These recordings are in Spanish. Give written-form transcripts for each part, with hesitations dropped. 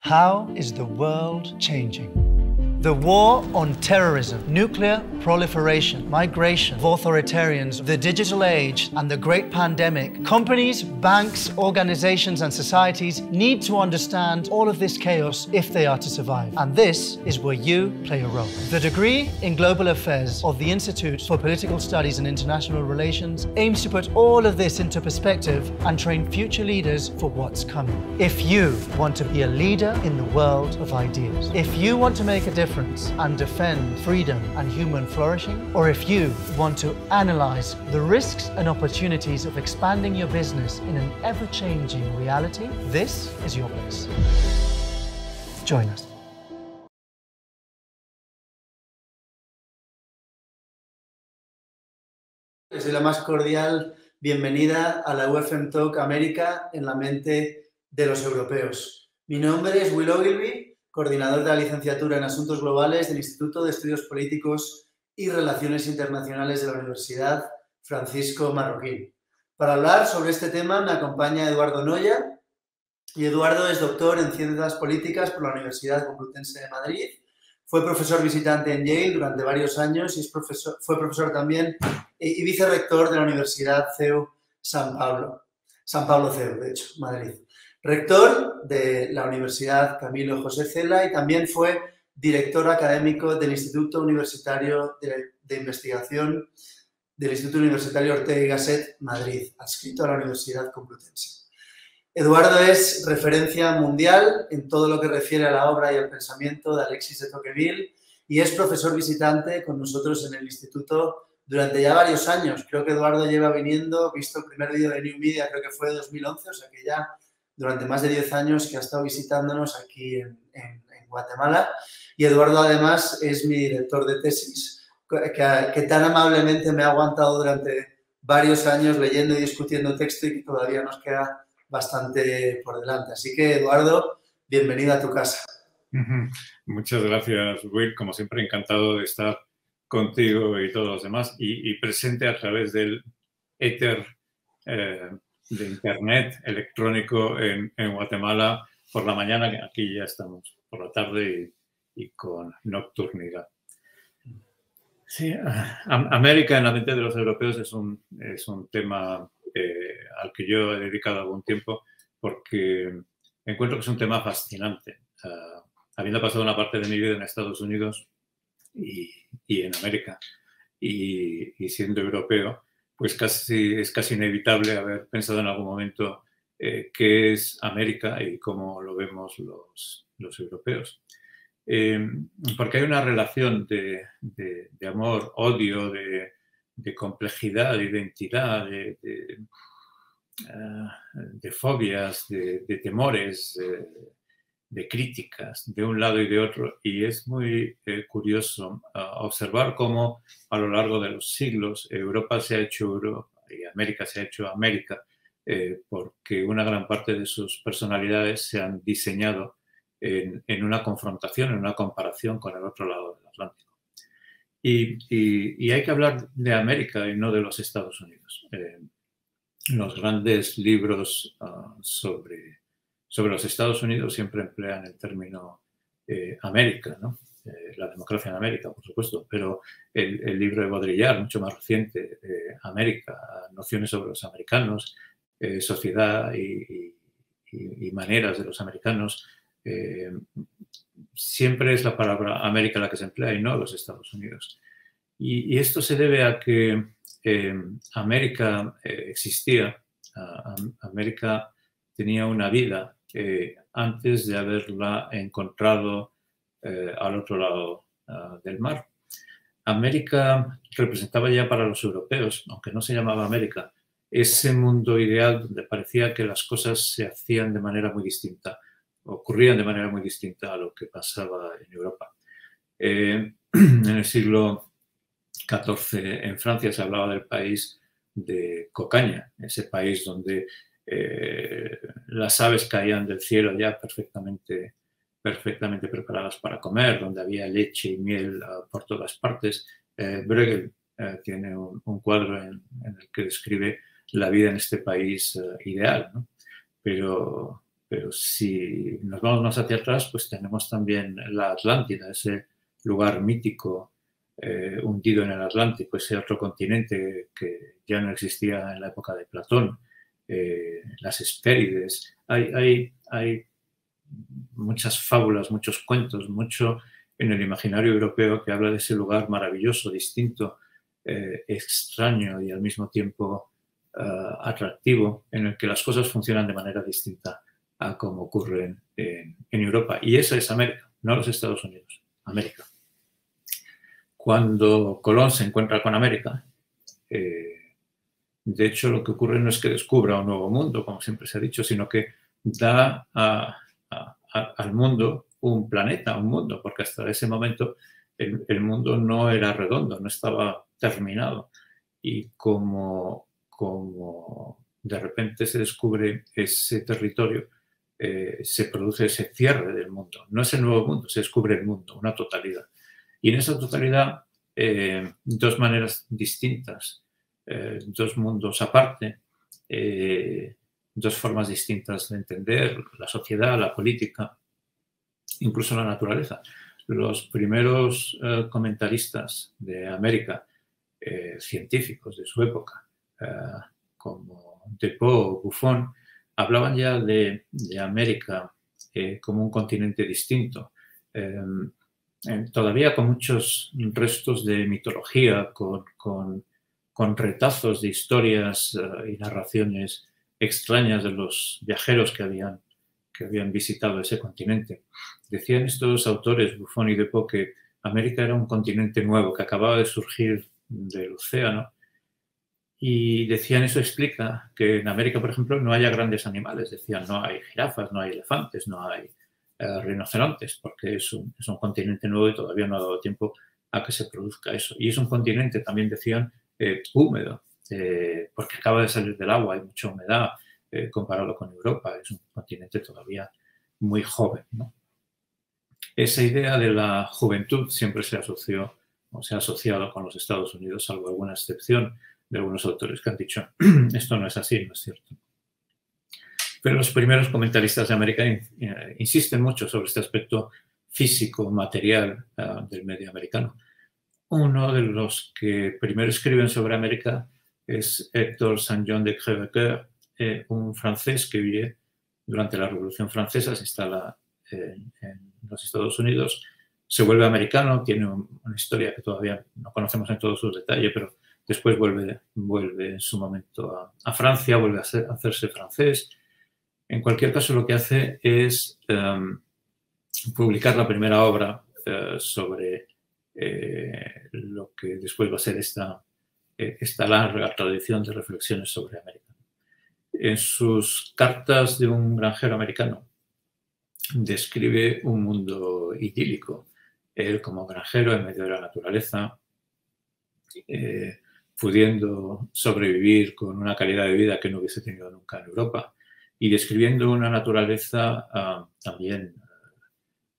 How is the world changing? The war on terrorism, nuclear proliferation, migration of authoritarians, the digital age, and the great pandemic. Companies, banks, organizations, and societies need to understand all of this chaos if they are to survive. And this is where you play a role. The degree in Global Affairs of the Institute for Political Studies and International Relations aims to put all of this into perspective and train future leaders for what's coming. If you want to be a leader in the world of ideas, if you want to make a difference and defend freedom and human flourishing, or if you want to analyze the risks and opportunities of expanding your business in an ever-changing reality, this is your place. Join us. Les doy la más cordial bienvenida a la UFM Talk América en la mente de los europeos. Mi nombre es Will Ogilvy, coordinador de la licenciatura en Asuntos Globales del Instituto de Estudios Políticos y Relaciones Internacionales de la Universidad Francisco Marroquín. Para hablar sobre este tema me acompaña Eduardo Noya, y Eduardo es doctor en Ciencias Políticas por la Universidad Complutense de Madrid. Fue profesor visitante en Yale durante varios años y fue profesor también y vicerrector de la Universidad CEU San Pablo CEU, de hecho, Madrid. Rector de la Universidad Camilo José Cela y también fue director académico del Instituto Universitario de Investigación del Instituto Universitario Ortega y Gasset, Madrid, adscrito a la Universidad Complutense. Eduardo es referencia mundial en todo lo que refiere a la obra y al pensamiento de Alexis de Tocqueville y es profesor visitante con nosotros en el instituto durante ya varios años. Creo que Eduardo lleva viniendo, visto el primer vídeo de New Media, creo que fue de 2011, o sea que ya durante más de 10 años que ha estado visitándonos aquí en Guatemala. Y Eduardo, además, es mi director de tesis, que tan amablemente me ha aguantado durante varios años leyendo y discutiendo texto y que todavía nos queda bastante por delante. Así que, Eduardo, bienvenido a tu casa. Muchas gracias, Will. Como siempre, encantado de estar contigo y todos los demás y presente a través del éter de Internet electrónico en Guatemala por la mañana, que aquí ya estamos por la tarde y con nocturnidad. Sí, América en la mente de los europeos es un tema al que yo he dedicado algún tiempo porque encuentro que es un tema fascinante. Habiendo pasado una parte de mi vida en Estados Unidos y en América y siendo europeo, pues es casi inevitable haber pensado en algún momento qué es América y cómo lo vemos los europeos. Porque hay una relación de amor, odio, de complejidad, de identidad, de fobias, de temores, de críticas de un lado y de otro, y es muy curioso observar cómo a lo largo de los siglos Europa se ha hecho Europa y América se ha hecho América porque una gran parte de sus personalidades se han diseñado en una confrontación, en una comparación con el otro lado del Atlántico. Y hay que hablar de América y no de los Estados Unidos. Los grandes libros sobre los Estados Unidos siempre emplean el término América, ¿no? La democracia en América, por supuesto, pero el libro de Baudrillard, mucho más reciente, América, nociones sobre los americanos, sociedad y maneras de los americanos, siempre es la palabra América la que se emplea y no los Estados Unidos. Y esto se debe a que América existía, América tenía una vida antes de haberla encontrado al otro lado del mar. América representaba ya para los europeos, aunque no se llamaba América, ese mundo ideal donde parecía que las cosas se hacían de manera muy distinta, ocurrían de manera muy distinta a lo que pasaba en Europa. En el siglo XIV en Francia se hablaba del país de Cocaña, ese país donde las aves caían del cielo ya perfectamente preparadas para comer, donde había leche y miel por todas partes. Bruegel tiene un cuadro en el que describe la vida en este país ideal, ¿no? Pero Pero si nos vamos más hacia atrás, pues tenemos también la Atlántida, ese lugar mítico hundido en el Atlántico, ese otro continente que ya no existía en la época de Platón, las Hespérides. Hay muchas fábulas, muchos cuentos, mucho en el imaginario europeo que habla de ese lugar maravilloso, distinto, extraño y al mismo tiempo atractivo, en el que las cosas funcionan de manera distinta a como ocurren en Europa. Y esa es América, no los Estados Unidos, América. Cuando Colón se encuentra con América, de hecho lo que ocurre no es que descubra un nuevo mundo, como siempre se ha dicho, sino que da al mundo un planeta, un mundo, porque hasta ese momento el mundo no era redondo, no estaba terminado. Y como de repente se descubre ese territorio, se produce ese cierre del mundo. No es el nuevo mundo, se descubre el mundo, una totalidad. Y en esa totalidad, dos maneras distintas, dos mundos aparte, dos formas distintas de entender la sociedad, la política, incluso la naturaleza. Los primeros comentaristas de América, científicos de su época, como Depeau o Buffon, hablaban ya de América como un continente distinto, todavía con muchos restos de mitología, con retazos de historias y narraciones extrañas de los viajeros que habían visitado ese continente. Decían estos autores, Buffon y Depeau, que América era un continente nuevo que acababa de surgir del océano. Y decían, eso explica que en América, por ejemplo, no haya grandes animales. Decían, no hay jirafas, no hay elefantes, no hay rinocerontes, porque es un continente nuevo y todavía no ha dado tiempo a que se produzca eso. Y es un continente, también decían, húmedo, porque acaba de salir del agua, hay mucha humedad comparado con Europa. Es un continente todavía muy joven, ¿no? Esa idea de la juventud siempre se asoció o se ha asociado con los Estados Unidos, salvo alguna excepción de algunos autores que han dicho esto no es así, no es cierto. Pero los primeros comentaristas de América insisten mucho sobre este aspecto físico, material del medio americano. Uno de los que primero escriben sobre América es Héctor Saint-John de Crèvecoeur, un francés que vive durante la Revolución Francesa, se instala en los Estados Unidos, se vuelve americano, tiene una historia que todavía no conocemos en todos sus detalles, pero después vuelve en su momento a Francia, vuelve a hacerse francés. En cualquier caso, lo que hace es publicar la primera obra sobre lo que después va a ser esta larga tradición de reflexiones sobre América. En sus cartas de un granjero americano describe un mundo idílico. Él como granjero en medio de la naturaleza, pudiendo sobrevivir con una calidad de vida que no hubiese tenido nunca en Europa y describiendo una naturaleza también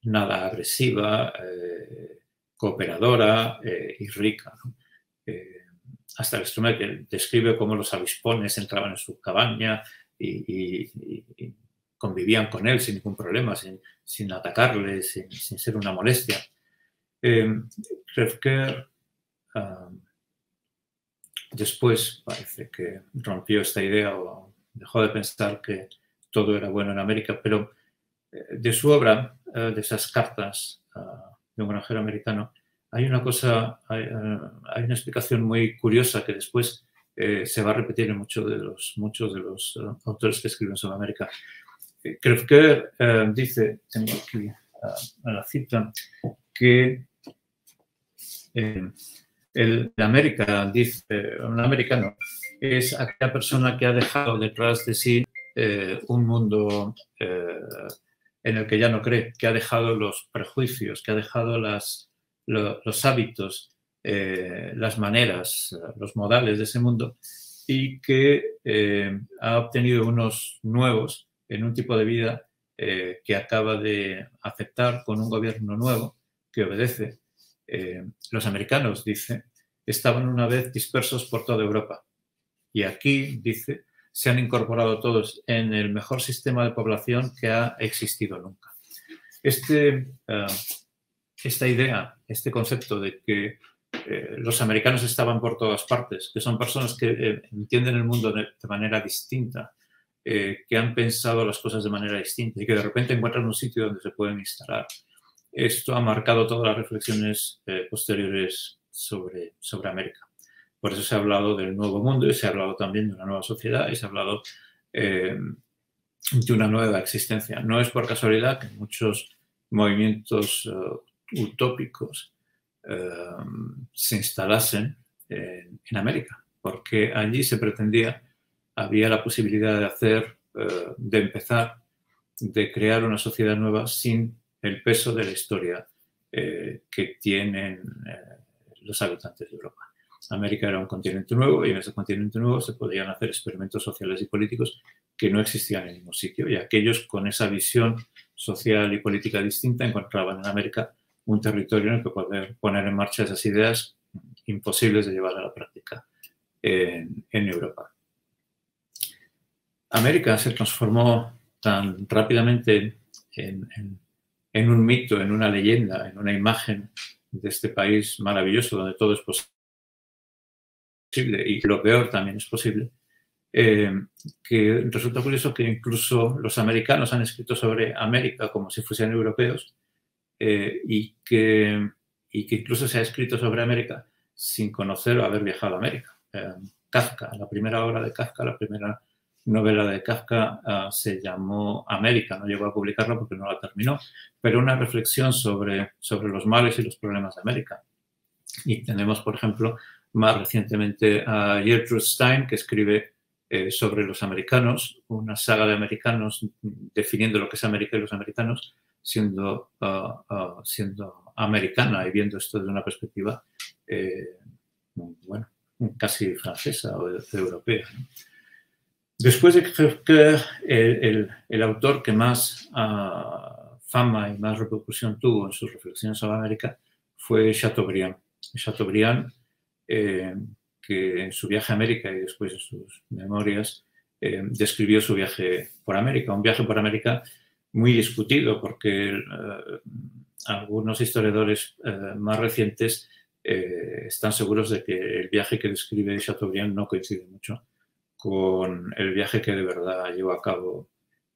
nada agresiva, cooperadora y rica, ¿no? Hasta el extremo que describe cómo los avispones entraban en su cabaña y convivían con él sin ningún problema, sin atacarle, sin ser una molestia. Crèvecoeur después parece que rompió esta idea o dejó de pensar que todo era bueno en América, pero de su obra, de esas cartas de un granjero americano, hay una explicación muy curiosa que después se va a repetir en muchos de los autores que escriben sobre América. Crèvecoeur dice, tengo aquí la cita, que el de América, dice un americano, es aquella persona que ha dejado detrás de sí un mundo en el que ya no cree, que ha dejado los prejuicios, que ha dejado los hábitos, las maneras, los modales de ese mundo y que ha obtenido unos nuevos en un tipo de vida que acaba de aceptar con un gobierno nuevo que obedece. Los americanos, dice, estaban una vez dispersos por toda Europa y aquí, dice, se han incorporado todos en el mejor sistema de población que ha existido nunca. Esta idea, este concepto de que los americanos estaban por todas partes, que son personas que entienden el mundo de manera distinta, que han pensado las cosas de manera distinta y que de repente encuentran un sitio donde se pueden instalar. Esto ha marcado todas las reflexiones posteriores sobre América. Por eso se ha hablado del nuevo mundo y se ha hablado también de una nueva sociedad y se ha hablado de una nueva existencia. No es por casualidad que muchos movimientos utópicos se instalasen en América, porque allí se pretendía, había la posibilidad de hacer, de empezar, de crear una sociedad nueva sin el peso de la historia que tienen los habitantes de Europa. América era un continente nuevo y en ese continente nuevo se podían hacer experimentos sociales y políticos que no existían en ningún sitio, y aquellos con esa visión social y política distinta encontraban en América un territorio en el que poder poner en marcha esas ideas imposibles de llevar a la práctica en Europa. América se transformó tan rápidamente en un mito, en una leyenda, en una imagen de este país maravilloso donde todo es posible y lo peor también es posible, que resulta curioso que incluso los americanos han escrito sobre América como si fuesen europeos y que incluso se ha escrito sobre América sin conocer o haber viajado a América. Kafka, la primera obra de Kafka, la primera novela de Kafka se llamó América, no llegó a publicarla porque no la terminó, pero una reflexión sobre los males y los problemas de América. Y tenemos, por ejemplo, más recientemente a Gertrude Stein, que escribe sobre los americanos, una saga de americanos definiendo lo que es América y los americanos, siendo americana y viendo esto de una perspectiva, bueno, casi francesa o europea, ¿no? Después de que el autor que más fama y más repercusión tuvo en sus reflexiones sobre América fue Chateaubriand. Chateaubriand, que en su viaje a América y después en sus memorias describió su viaje por América, un viaje por América muy discutido porque algunos historiadores más recientes están seguros de que el viaje que describe Chateaubriand no coincide mucho con el viaje que de verdad llevó a cabo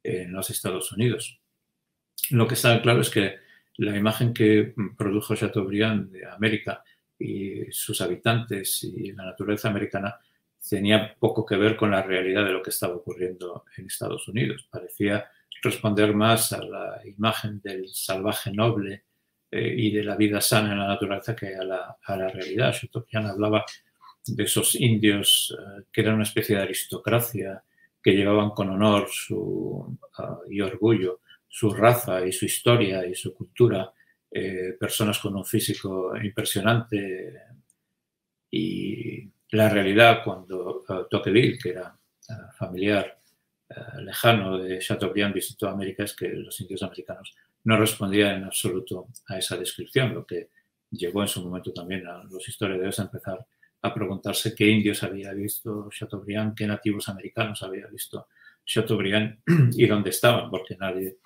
en los Estados Unidos. Lo que está claro es que la imagen que produjo Chateaubriand de América y sus habitantes y la naturaleza americana tenía poco que ver con la realidad de lo que estaba ocurriendo en Estados Unidos. Parecía responder más a la imagen del salvaje noble y de la vida sana en la naturaleza que a la realidad. Chateaubriand hablaba de esos indios que eran una especie de aristocracia, que llevaban con honor y orgullo su raza y su historia y su cultura, personas con un físico impresionante. Y la realidad, cuando Tocqueville, que era familiar lejano de Chateaubriand, visitó América, es que los indios americanos no respondían en absoluto a esa descripción, lo que llevó en su momento también a los historiadores a empezar a preguntarse qué indios había visto Chateaubriand, qué nativos americanos había visto Chateaubriand y dónde estaban, porque nadie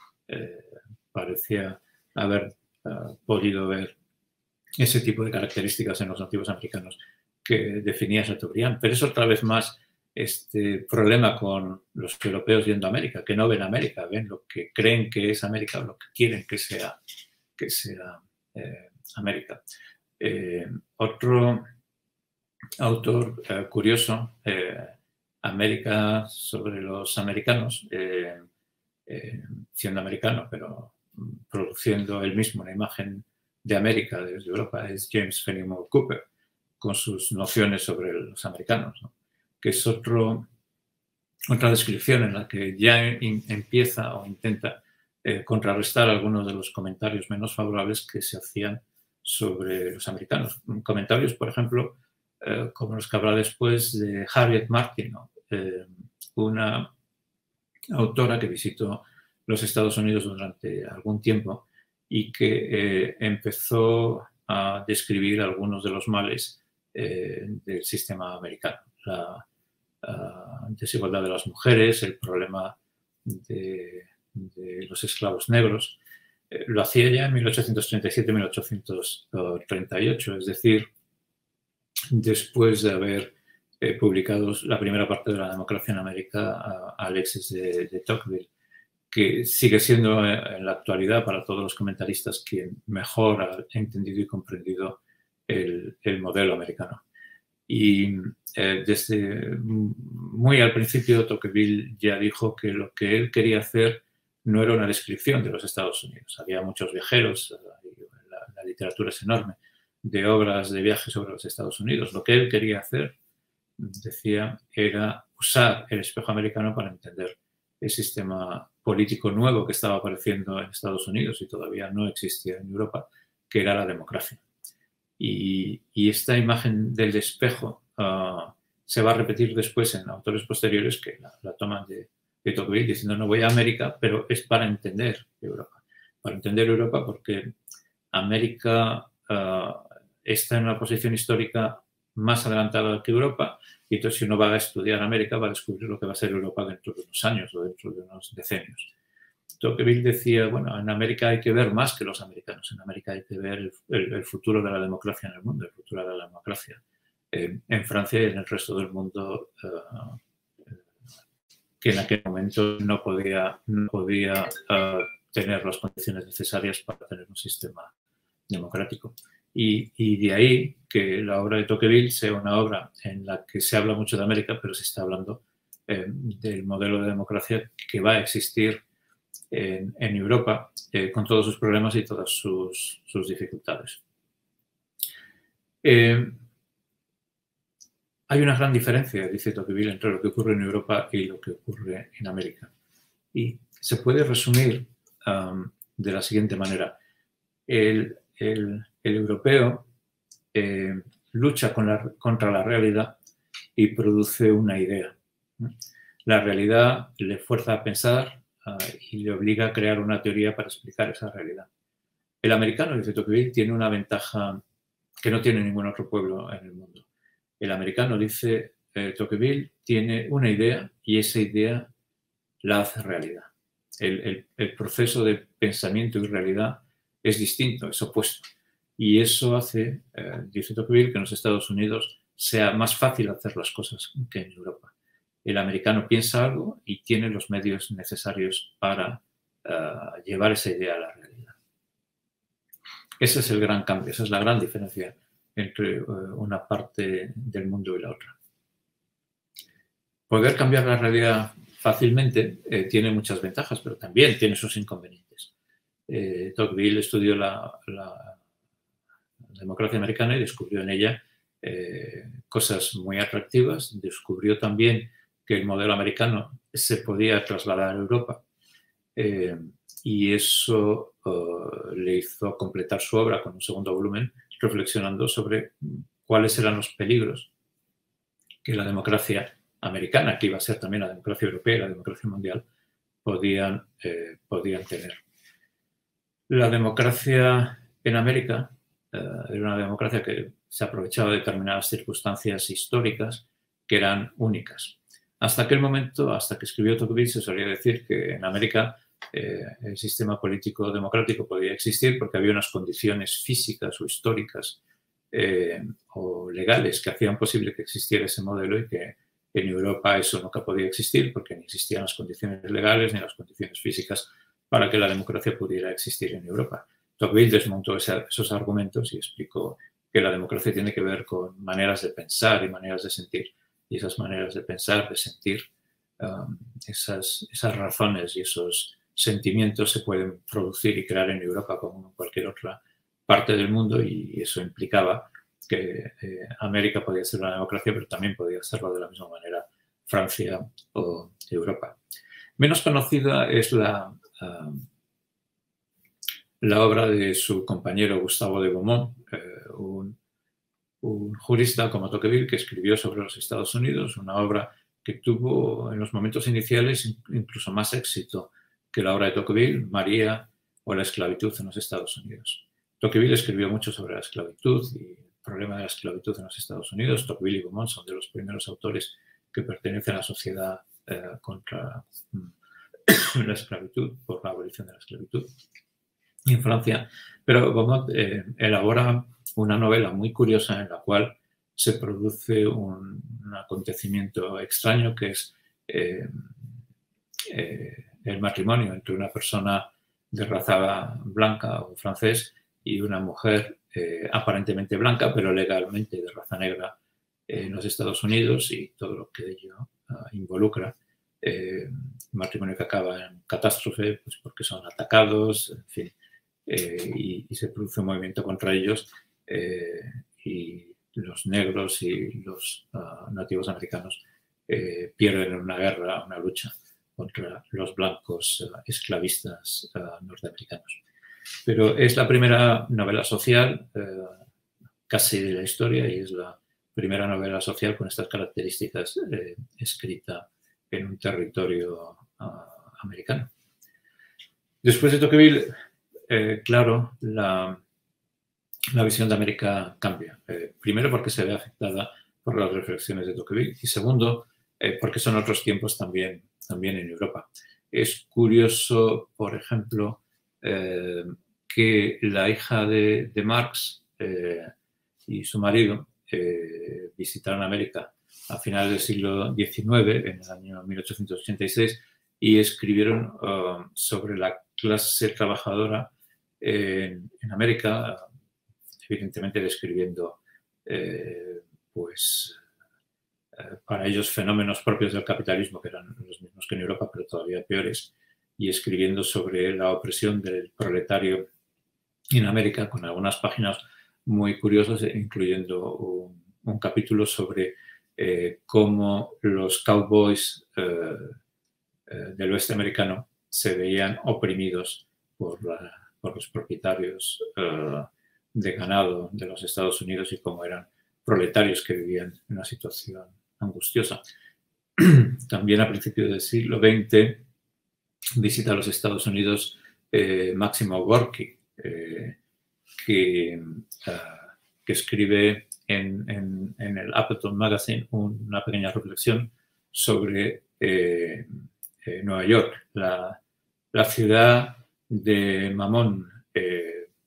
parecía haber podido ver ese tipo de características en los nativos americanos que definía Chateaubriand. Pero es otra vez más este problema con los europeos viendo América, que no ven América, ven lo que creen que es América o lo que quieren que sea América. Otro autor curioso, América sobre los americanos, siendo americano, pero produciendo él mismo una imagen de América desde Europa, es James Fenimore Cooper, con sus nociones sobre los americanos, ¿no? Que es otra descripción en la que ya empieza o intenta contrarrestar algunos de los comentarios menos favorables que se hacían sobre los americanos. Comentarios, por ejemplo, como los que habrá después de Harriet Martin, ¿no? Una autora que visitó los Estados Unidos durante algún tiempo y que empezó a describir algunos de los males del sistema americano. desigualdad de las mujeres, el problema de los esclavos negros. Lo hacía ya en 1837-1838, es decir, después de haber publicado la primera parte de La democracia en América a Alexis de Tocqueville, que sigue siendo en la actualidad para todos los comentaristas quien mejor ha entendido y comprendido el modelo americano. Y desde muy al principio Tocqueville ya dijo que lo que él quería hacer no era una descripción de los Estados Unidos. Había muchos viajeros, la literatura es enorme, de obras de viajes sobre los Estados Unidos. Lo que él quería hacer, decía, era usar el espejo americano para entender el sistema político nuevo que estaba apareciendo en Estados Unidos y todavía no existía en Europa, que era la democracia. Y esta imagen del espejo se va a repetir después en autores posteriores que la toman de Tocqueville diciendo no voy a América, pero es para entender Europa. Para entender Europa porque América está en una posición histórica más adelantada que Europa y entonces si uno va a estudiar América va a descubrir lo que va a ser Europa dentro de unos años o dentro de unos decenios. Tocqueville decía, bueno, en América hay que ver más que los americanos, en América hay que ver el futuro de la democracia en el mundo, el futuro de la democracia en Francia y en el resto del mundo que en aquel momento no podía tener las condiciones necesarias para tener un sistema democrático. Y de ahí que la obra de Tocqueville sea una obra en la que se habla mucho de América, pero se está hablando del modelo de democracia que va a existir en Europa con todos sus problemas y todas sus dificultades. Hay una gran diferencia, dice Tocqueville, entre lo que ocurre en Europa y lo que ocurre en América. Y se puede resumir de la siguiente manera. El europeo lucha contra la realidad y produce una idea. La realidad le fuerza a pensar y le obliga a crear una teoría para explicar esa realidad. El americano, dice Tocqueville, tiene una ventaja que no tiene ningún otro pueblo en el mundo. El americano, dice Tocqueville, tiene una idea y esa idea la hace realidad. El proceso de pensamiento y realidad es distinto, es opuesto. Y eso hace, dice Tocqueville, que en los Estados Unidos sea más fácil hacer las cosas que en Europa. El americano piensa algo y tiene los medios necesarios para llevar esa idea a la realidad. Ese es el gran cambio, esa es la gran diferencia entre una parte del mundo y la otra. Poder cambiar la realidad fácilmente tiene muchas ventajas, pero también tiene sus inconvenientes. Tocqueville estudió la democracia americana y descubrió en ella cosas muy atractivas. Descubrió también que el modelo americano se podía trasladar a Europa y eso le hizo completar su obra con un segundo volumen reflexionando sobre cuáles eran los peligros que la democracia americana, que iba a ser también la democracia europea y la democracia mundial, podían tener. La democracia en América era una democracia que se aprovechaba de determinadas circunstancias históricas que eran únicas. Hasta aquel momento, hasta que escribió Tocqueville, se solía decir que en América el sistema político democrático podía existir porque había unas condiciones físicas o históricas o legales que hacían posible que existiera ese modelo y que en Europa eso nunca podía existir porque ni existían las condiciones legales ni las condiciones físicas para que la democracia pudiera existir en Europa. Tocqueville desmontó esos argumentos y explicó que la democracia tiene que ver con maneras de pensar y maneras de sentir. Y esas maneras de pensar, de sentir, esas razones y esos sentimientos se pueden producir y crear en Europa como en cualquier otra parte del mundo y eso implicaba que América podía ser una democracia, pero también podía hacerlo de la misma manera Francia o Europa. Menos conocida es la obra de su compañero Gustavo de Beaumont, un jurista como Tocqueville que escribió sobre los Estados Unidos, una obra que tuvo en los momentos iniciales incluso más éxito que la obra de Tocqueville, María o la esclavitud en los Estados Unidos. Tocqueville escribió mucho sobre la esclavitud y el problema de la esclavitud en los Estados Unidos. Tocqueville y Beaumont son de los primeros autores que pertenece a la sociedad contra la esclavitud, por la abolición de la esclavitud en Francia. Pero Beaumont elabora una novela muy curiosa en la cual se produce un acontecimiento extraño, que es el matrimonio entre una persona de raza blanca, un francés, y una mujer aparentemente blanca, pero legalmente de raza negra en los Estados Unidos, y todo lo que ello involucra. Matrimonio que acaba en catástrofe, pues porque son atacados, en fin, y se produce un movimiento contra ellos, y los negros y los nativos americanos pierden en una guerra, una lucha contra los blancos esclavistas norteamericanos. Pero es la primera novela social casi de la historia, y es la primera novela social con estas características escrita en un territorio americano. Después de Tocqueville, claro, la visión de América cambia. Primero porque se ve afectada por las reflexiones de Tocqueville, y segundo porque son otros tiempos también en Europa. Es curioso, por ejemplo, que la hija de Marx y su marido visitaron América a finales del siglo XIX, en el año 1886, y escribieron sobre la clase trabajadora en América, evidentemente describiendo para ellos fenómenos propios del capitalismo, que eran los mismos que en Europa, pero todavía peores, y escribiendo sobre la opresión del proletario en América, con algunas páginas muy curiosas, incluyendo un capítulo sobre cómo los cowboys del oeste americano se veían oprimidos por los propietarios de ganado de los Estados Unidos, y cómo eran proletarios que vivían en una situación angustiosa. También a principios del siglo XX visita los Estados Unidos Máximo Gorki, que escribe en el Appleton Magazine una pequeña reflexión sobre Nueva York, la ciudad de Mamón,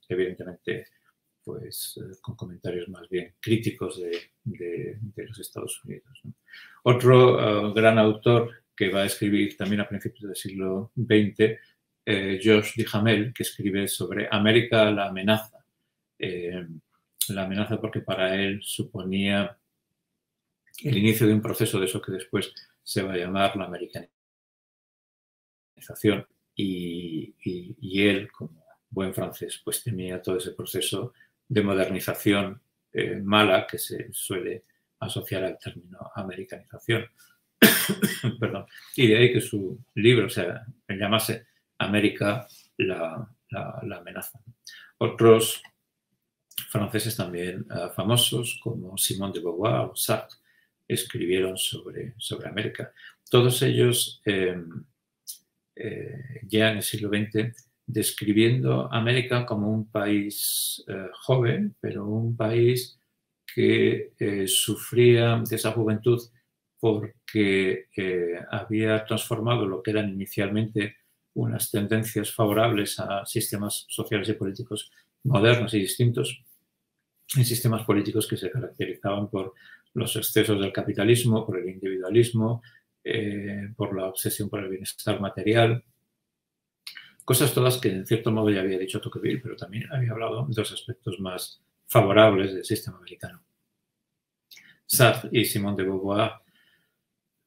evidentemente pues con comentarios más bien críticos de los Estados Unidos, ¿no? Otro gran autor que va a escribir también a principios del siglo XX, Georges Duhamel, que escribe sobre América, la amenaza. La amenaza porque para él suponía el inicio de un proceso de eso que después se va a llamar la americanización, y él, como buen francés, pues temía todo ese proceso de modernización mala que se suele asociar al término americanización. Perdón. Y de ahí que su libro se llamase América, la amenaza. Otros franceses también famosos, como Simone de Beauvoir o Sartre, escribieron sobre América. Todos ellos ya en el siglo XX describiendo América como un país joven, pero un país que sufría de esa juventud porque había transformado lo que eran inicialmente unas tendencias favorables a sistemas sociales y políticos modernos y distintos, en sistemas políticos que se caracterizaban por los excesos del capitalismo, por el individualismo, por la obsesión por el bienestar material. Cosas todas que en cierto modo ya había dicho Tocqueville, pero también había hablado de los aspectos más favorables del sistema americano. Sartre y Simone de Beauvoir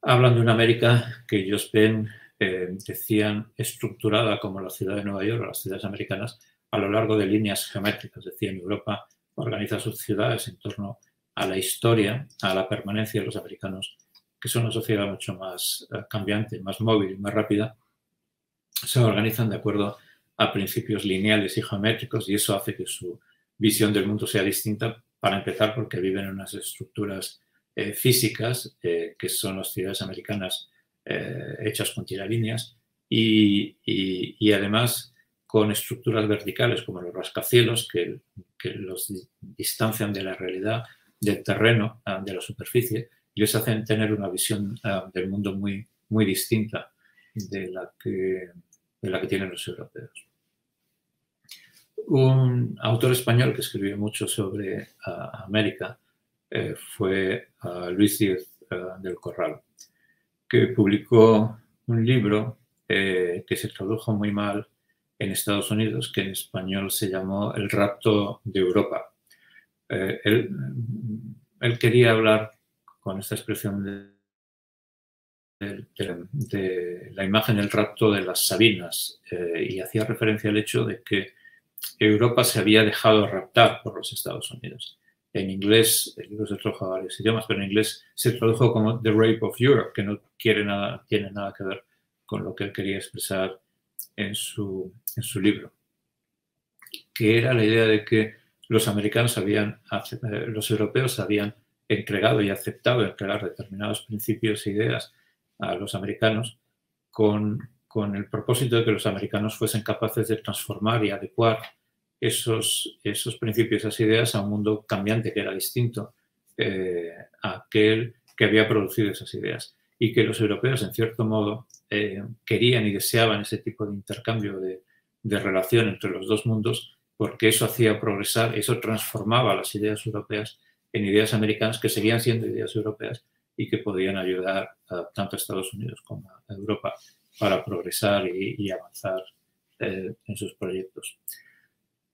hablan de una América que ellos ven, decían, estructurada como la ciudad de Nueva York o las ciudades americanas a lo largo de líneas geométricas. Decían, Europa organiza sus ciudades en torno a la historia, a la permanencia de los americanos, que son una sociedad mucho más cambiante, más móvil y más rápida. Se organizan de acuerdo a principios lineales y geométricos, y eso hace que su visión del mundo sea distinta, para empezar porque viven en unas estructuras físicas que son las ciudades americanas hechas con tiralíneas, y además con estructuras verticales como los rascacielos que los distancian de la realidad, del terreno, de la superficie, les hacen tener una visión del mundo muy, muy distinta de la que tienen los europeos. Un autor español que escribió mucho sobre América fue Luis Díez del Corral, que publicó un libro que se tradujo muy mal en Estados Unidos, que en español se llamó El rapto de Europa. Él quería hablar con esta expresión de la imagen del rapto de las Sabinas y hacía referencia al hecho de que Europa se había dejado raptar por los Estados Unidos. En inglés, el libro se tradujo a varios idiomas, pero en inglés se tradujo como The Rape of Europe, que no tiene nada que ver con lo que él quería expresar en su libro, que era la idea de que los europeos habían entregado y aceptado entregar determinados principios e ideas a los americanos con el propósito de que los americanos fuesen capaces de transformar y adecuar esos principios, esas ideas a un mundo cambiante que era distinto a aquel que había producido esas ideas. Y que los europeos, en cierto modo, querían y deseaban ese tipo de intercambio de relación entre los dos mundos, porque eso hacía progresar, eso transformaba las ideas europeas en ideas americanas que seguían siendo ideas europeas y que podían ayudar tanto a Estados Unidos como a Europa para progresar y avanzar en sus proyectos.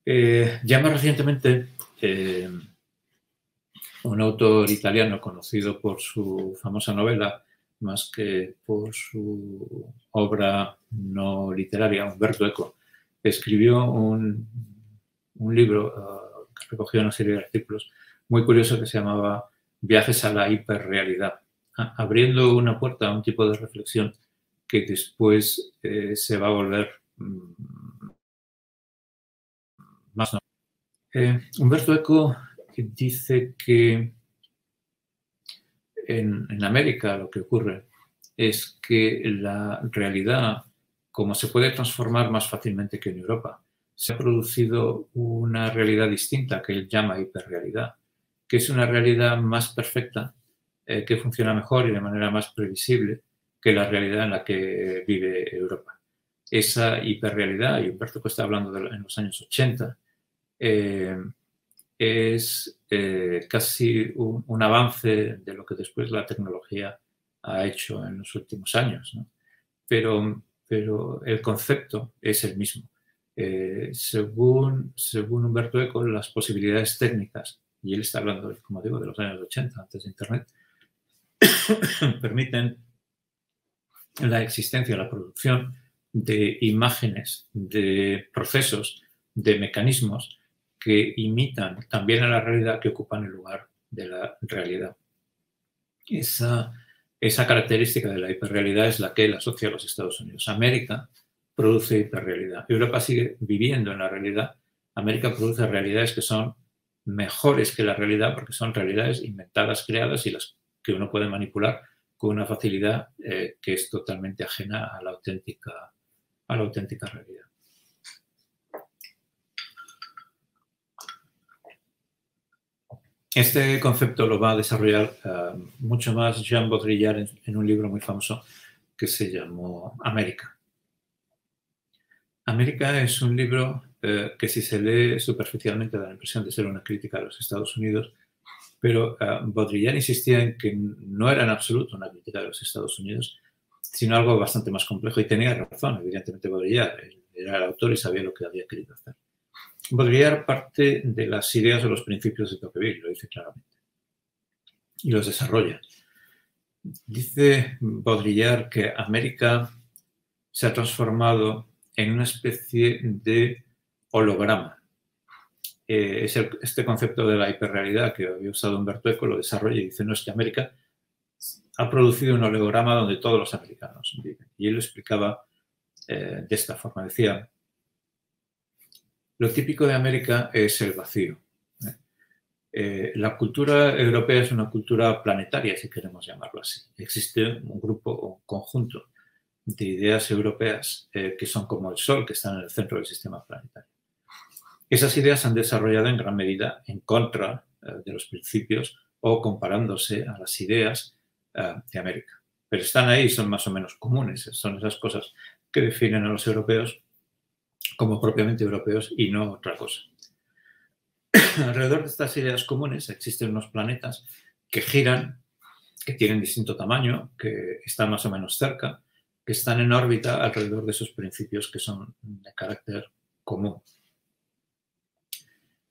Ya más recientemente, un autor italiano conocido por su famosa novela, más que por su obra no literaria, Umberto Eco, escribió un libro que recogió una serie de artículos muy curioso que se llamaba Viajes a la hiperrealidad, abriendo una puerta a un tipo de reflexión que después se va a volver más. Umberto Eco dice que en América lo que ocurre es que la realidad, como se puede transformar más fácilmente que en Europa, se ha producido una realidad distinta que él llama hiperrealidad, que es una realidad más perfecta, que funciona mejor y de manera más previsible que la realidad en la que vive Europa. Esa hiperrealidad, y Umberto Eco está hablando en los años 80, es casi un avance de lo que después la tecnología ha hecho en los últimos años, ¿no? Pero el concepto es el mismo. Según Umberto Eco, las posibilidades técnicas, y él está hablando, como digo, de los años 80, antes de Internet, permiten la existencia, la producción de imágenes, de procesos, de mecanismos que imitan también a la realidad, que ocupan el lugar de la realidad. Esa característica de la hiperrealidad es la que él asocia a los Estados Unidos. América produce hiperrealidad. Europa sigue viviendo en la realidad. América produce realidades que son mejores que la realidad porque son realidades inventadas, creadas y las que uno puede manipular con una facilidad que es totalmente ajena a la auténtica realidad. Este concepto lo va a desarrollar mucho más Jean Baudrillard en un libro muy famoso que se llamó América. América es un libro que si se lee superficialmente da la impresión de ser una crítica a los Estados Unidos, pero Baudrillard insistía en que no era en absoluto una crítica de los Estados Unidos, sino algo bastante más complejo, y tenía razón, evidentemente Baudrillard era el autor y sabía lo que había querido hacer. Baudrillard parte de las ideas o los principios de Tocqueville, lo dice claramente, y los desarrolla. Dice Baudrillard que América se ha transformado en una especie de holograma. Este concepto de la hiperrealidad que había usado Umberto Eco lo desarrolla y dice, no, es que América ha producido un holograma donde todos los americanos viven. Y él lo explicaba de esta forma. Decía, lo típico de América es el vacío. La cultura europea es una cultura planetaria, si queremos llamarlo así. Existe un grupo, un conjunto de ideas europeas que son como el Sol, que están en el centro del sistema planetario. Esas ideas se han desarrollado en gran medida en contra de los principios o comparándose a las ideas de América. Pero están ahí, son más o menos comunes, son esas cosas que definen a los europeos como propiamente europeos y no otra cosa. Alrededor de estas ideas comunes existen unos planetas que giran, que tienen distinto tamaño, que están más o menos cerca, que están en órbita alrededor de esos principios que son de carácter común.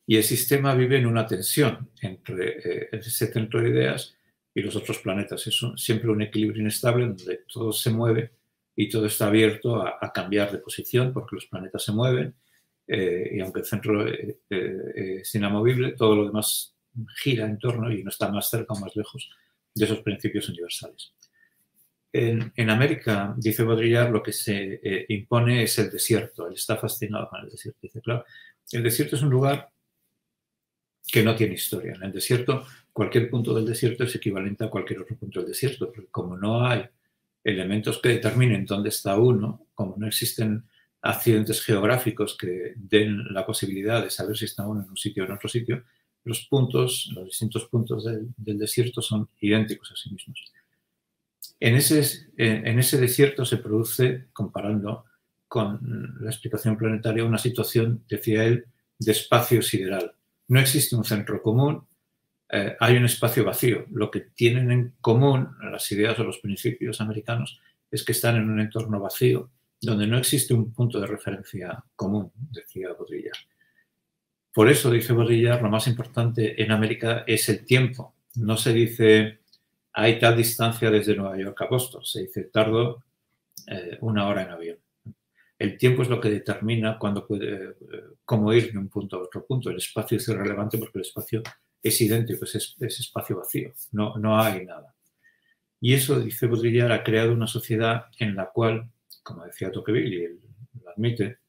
Y el sistema vive en una tensión entre ese centro de ideas y los otros planetas. Es siempre un equilibrio inestable donde todo se mueve y todo está abierto a cambiar de posición porque los planetas se mueven y aunque el centro es inamovible, todo lo demás gira en torno y no está más cerca o más lejos de esos principios universales. En América, dice Baudrillard, lo que se impone es el desierto. Él está fascinado con el desierto. Dice, claro, el desierto es un lugar que no tiene historia. En el desierto, cualquier punto del desierto es equivalente a cualquier otro punto del desierto, porque como no hay elementos que determinen dónde está uno, como no existen accidentes geográficos que den la posibilidad de saber si está uno en un sitio o en otro sitio, los distintos puntos del desierto son idénticos a sí mismos. En ese desierto se produce, comparando con la explicación planetaria, una situación, decía él, de espacio sideral. No existe un centro común, hay un espacio vacío. Lo que tienen en común las ideas o los principios americanos es que están en un entorno vacío donde no existe un punto de referencia común, decía Baudrillard. Por eso, dice Baudrillard, lo más importante en América es el tiempo. No se dice hay tal distancia desde Nueva York a Boston, se dice tardo 1 hora en avión. El tiempo es lo que determina cómo ir de un punto a otro punto. El espacio es irrelevante porque el espacio es idéntico, es espacio vacío, no hay nada. Y eso, dice Baudrillard, ha creado una sociedad en la cual, como decía Tocqueville, y él lo admite,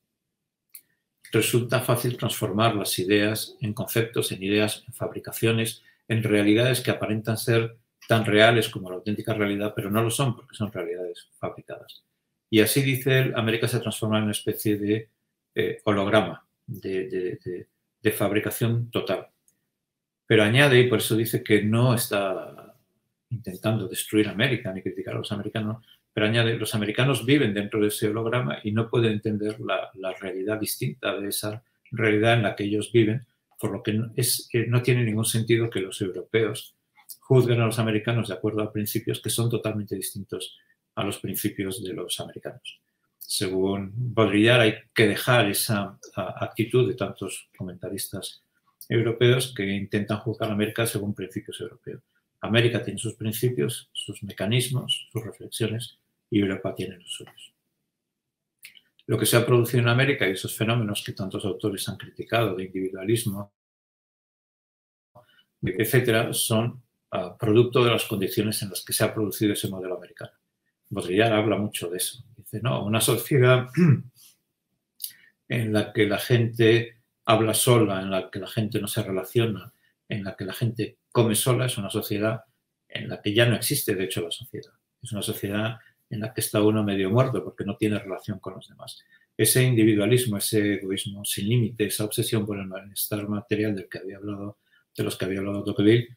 resulta fácil transformar las ideas en conceptos, en ideas, en fabricaciones, en realidades que aparentan ser tan reales como la auténtica realidad, pero no lo son porque son realidades fabricadas. Y así, dice él, América se transforma en una especie de holograma, de fabricación total. Pero añade, y por eso dice que no está intentando destruir América ni criticar a los americanos, pero añade, los americanos viven dentro de ese holograma y no pueden entender la realidad distinta de esa realidad en la que ellos viven, por lo que no tiene ningún sentido que los europeos juzguen a los americanos de acuerdo a principios que son totalmente distintos a los principios de los americanos. Según Baudrillard, hay que dejar esa actitud de tantos comentaristas europeos que intentan juzgar a América según principios europeos. América tiene sus principios, sus mecanismos, sus reflexiones, y Europa tiene los suyos. Lo que se ha producido en América y esos fenómenos que tantos autores han criticado de individualismo, etcétera, son producto de las condiciones en las que se ha producido ese modelo americano. Baudrillard habla mucho de eso. Dice, no, una sociedad en la que la gente habla sola, en la que la gente no se relaciona, en la que la gente come sola, es una sociedad en la que ya no existe, de hecho, la sociedad. Es una sociedad en la que está uno medio muerto porque no tiene relación con los demás. Ese individualismo, ese egoísmo sin límite, esa obsesión por el bienestar material de los que había hablado Tocqueville,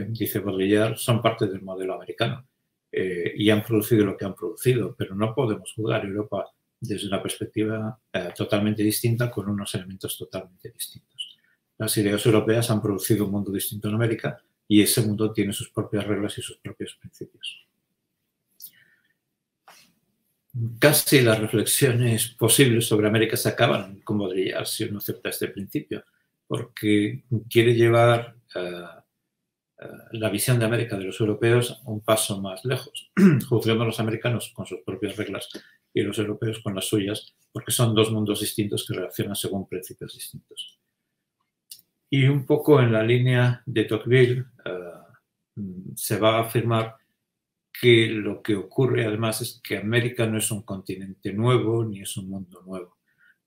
dice Baudrillard, son parte del modelo americano y han producido lo que han producido, pero no podemos juzgar Europa desde una perspectiva totalmente distinta con unos elementos totalmente distintos. Las ideas europeas han producido un mundo distinto en América y ese mundo tiene sus propias reglas y sus propios principios. Casi las reflexiones posibles sobre América se acaban con Baudrillard si uno acepta este principio, porque quiere llevar la visión de América de los europeos un paso más lejos, juzgando a los americanos con sus propias reglas y los europeos con las suyas, porque son dos mundos distintos que reaccionan según principios distintos. Y un poco en la línea de Tocqueville se va a afirmar que lo que ocurre además es que América no es un continente nuevo ni es un mundo nuevo.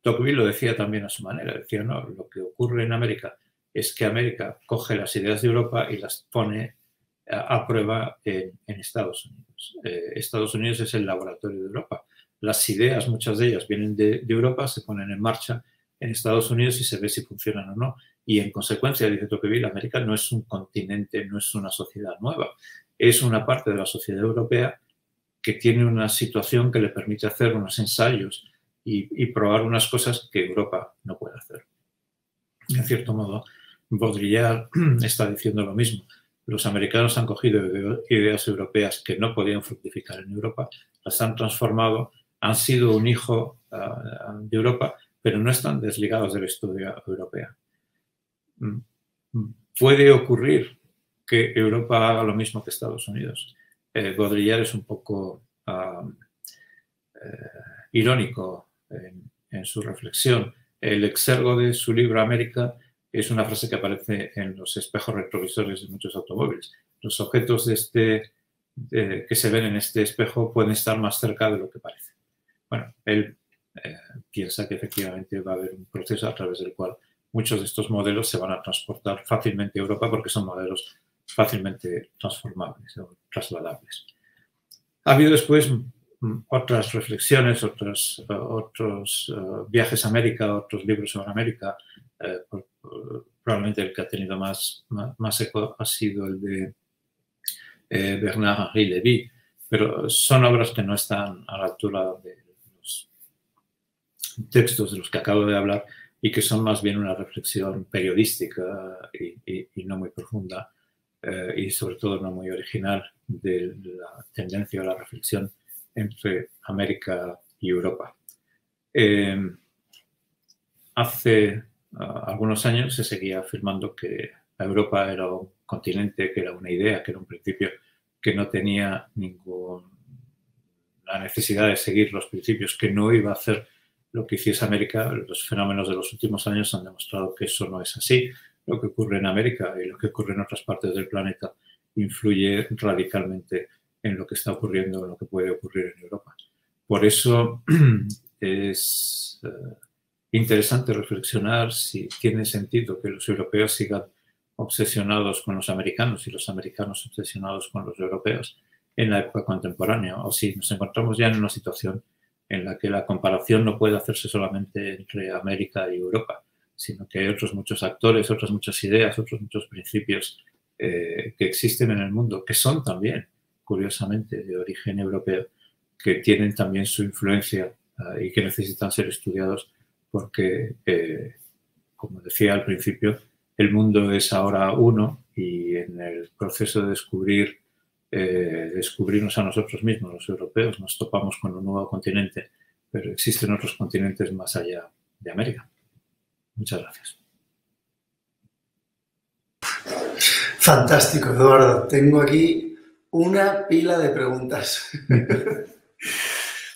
Tocqueville lo decía también a su manera, decía, no, lo que ocurre en América es que América coge las ideas de Europa y las pone a prueba en Estados Unidos. Estados Unidos es el laboratorio de Europa. Las ideas, muchas de ellas vienen de Europa, se ponen en marcha en Estados Unidos y se ve si funcionan o no. Y en consecuencia, dice Tocqueville, América no es un continente, no es una sociedad nueva, es una parte de la sociedad europea que tiene una situación que le permite hacer unos ensayos y probar unas cosas que Europa no puede hacer. En cierto modo, Baudrillard está diciendo lo mismo. Los americanos han cogido ideas europeas que no podían fructificar en Europa, las han transformado, han sido un hijo de Europa, pero no están desligados de la historia europea. Puede ocurrir que Europa haga lo mismo que Estados Unidos. Baudrillard es un poco irónico en su reflexión. El exergo de su libro América es una frase que aparece en los espejos retrovisores de muchos automóviles. Los objetos que se ven en este espejo pueden estar más cerca de lo que parece. Bueno, él piensa que efectivamente va a haber un proceso a través del cual muchos de estos modelos se van a transportar fácilmente a Europa porque son modelos fácilmente transformables o trasladables. Ha habido después otras reflexiones, otros viajes a América, otros libros sobre América. Probablemente el que ha tenido más eco ha sido el de Bernard-Henri Lévy, pero son obras que no están a la altura de los textos de los que acabo de hablar y que son más bien una reflexión periodística y no muy profunda y sobre todo no muy original de la tendencia a la reflexión entre América y Europa. Hace algunos años se seguía afirmando que Europa era un continente, que era una idea, que era un principio que no tenía ninguna necesidad de seguir los principios, que no iba a hacer lo que hiciese América. Los fenómenos de los últimos años han demostrado que eso no es así. Lo que ocurre en América y lo que ocurre en otras partes del planeta influye radicalmente en lo que está ocurriendo, en lo que puede ocurrir en Europa. Por eso es interesante reflexionar si tiene sentido que los europeos sigan obsesionados con los americanos y los americanos obsesionados con los europeos en la época contemporánea, o si nos encontramos ya en una situación en la que la comparación no puede hacerse solamente entre América y Europa, sino que hay otros muchos actores, otras muchas ideas, otros muchos principios que existen en el mundo, que son también, curiosamente, de origen europeo, que tienen también su influencia y que necesitan ser estudiados porque, como decía al principio, el mundo es ahora uno y en el proceso de descubrirnos a nosotros mismos, los europeos, nos topamos con un nuevo continente, pero existen otros continentes más allá de América. Muchas gracias. Fantástico, Eduardo. Tengo aquí una pila de preguntas.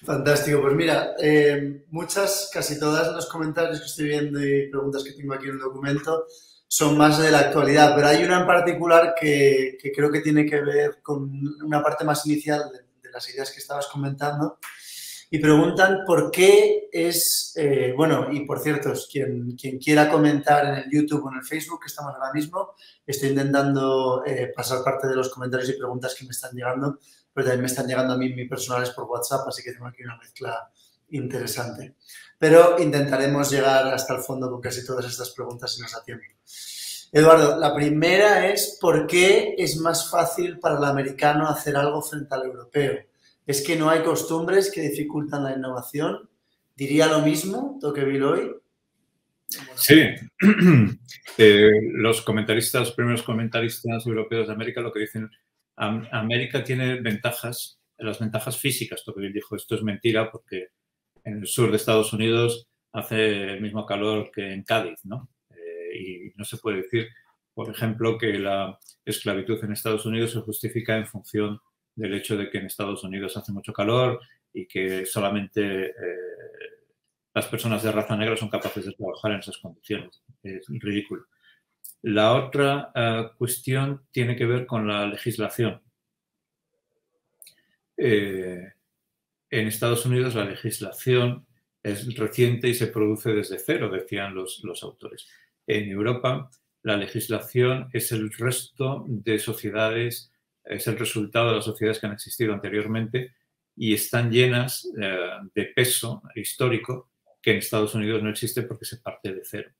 Fantástico. Pues mira, casi todas los comentarios que estoy viendo y preguntas que tengo aquí en el documento son más de la actualidad, pero hay una en particular que creo que tiene que ver con una parte más inicial de las ideas que estabas comentando y preguntan por qué es, bueno, y por cierto, quien quiera comentar en el YouTube o en el Facebook, que estamos ahora mismo, estoy intentando pasar parte de los comentarios y preguntas que me están llegando, pero también me están llegando a mí personales por WhatsApp, así que tengo aquí una mezcla interesante. Pero intentaremos llegar hasta el fondo con casi todas estas preguntas si nos da tiempo. Eduardo, la primera es ¿por qué es más fácil para el americano hacer algo frente al europeo? ¿Es que no hay costumbres que dificultan la innovación? ¿Diría lo mismo Tocqueville hoy? Sí. Los primeros comentaristas europeos de América lo que dicen, América tiene ventajas, las ventajas físicas. Tocqueville dijo, esto es mentira porque en el sur de Estados Unidos hace el mismo calor que en Cádiz, ¿no? Y no se puede decir, por ejemplo, que la esclavitud en Estados Unidos se justifica en función del hecho de que en Estados Unidos hace mucho calor y que solamente las personas de raza negra son capaces de trabajar en esas condiciones. Es ridículo. La otra cuestión tiene que ver con la legislación. En Estados Unidos la legislación es reciente y se produce desde cero, decían los autores. En Europa la legislación es el resto de sociedades, es el resultado de las sociedades que han existido anteriormente y están llenas de peso histórico que en Estados Unidos no existe porque se parte de cero.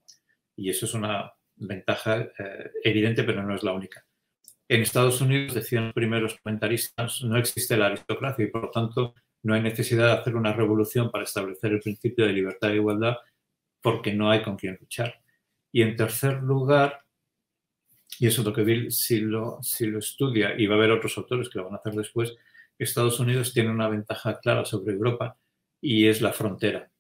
Y eso es una ventaja evidente, pero no es la única. En Estados Unidos, decían los primeros comentaristas, no existe la aristocracia y, por lo tanto, no hay necesidad de hacer una revolución para establecer el principio de libertad e igualdad porque no hay con quién luchar. Y, en tercer lugar, y eso Tocqueville si lo estudia, y va a haber otros autores que lo van a hacer después, Estados Unidos tiene una ventaja clara sobre Europa y es la frontera.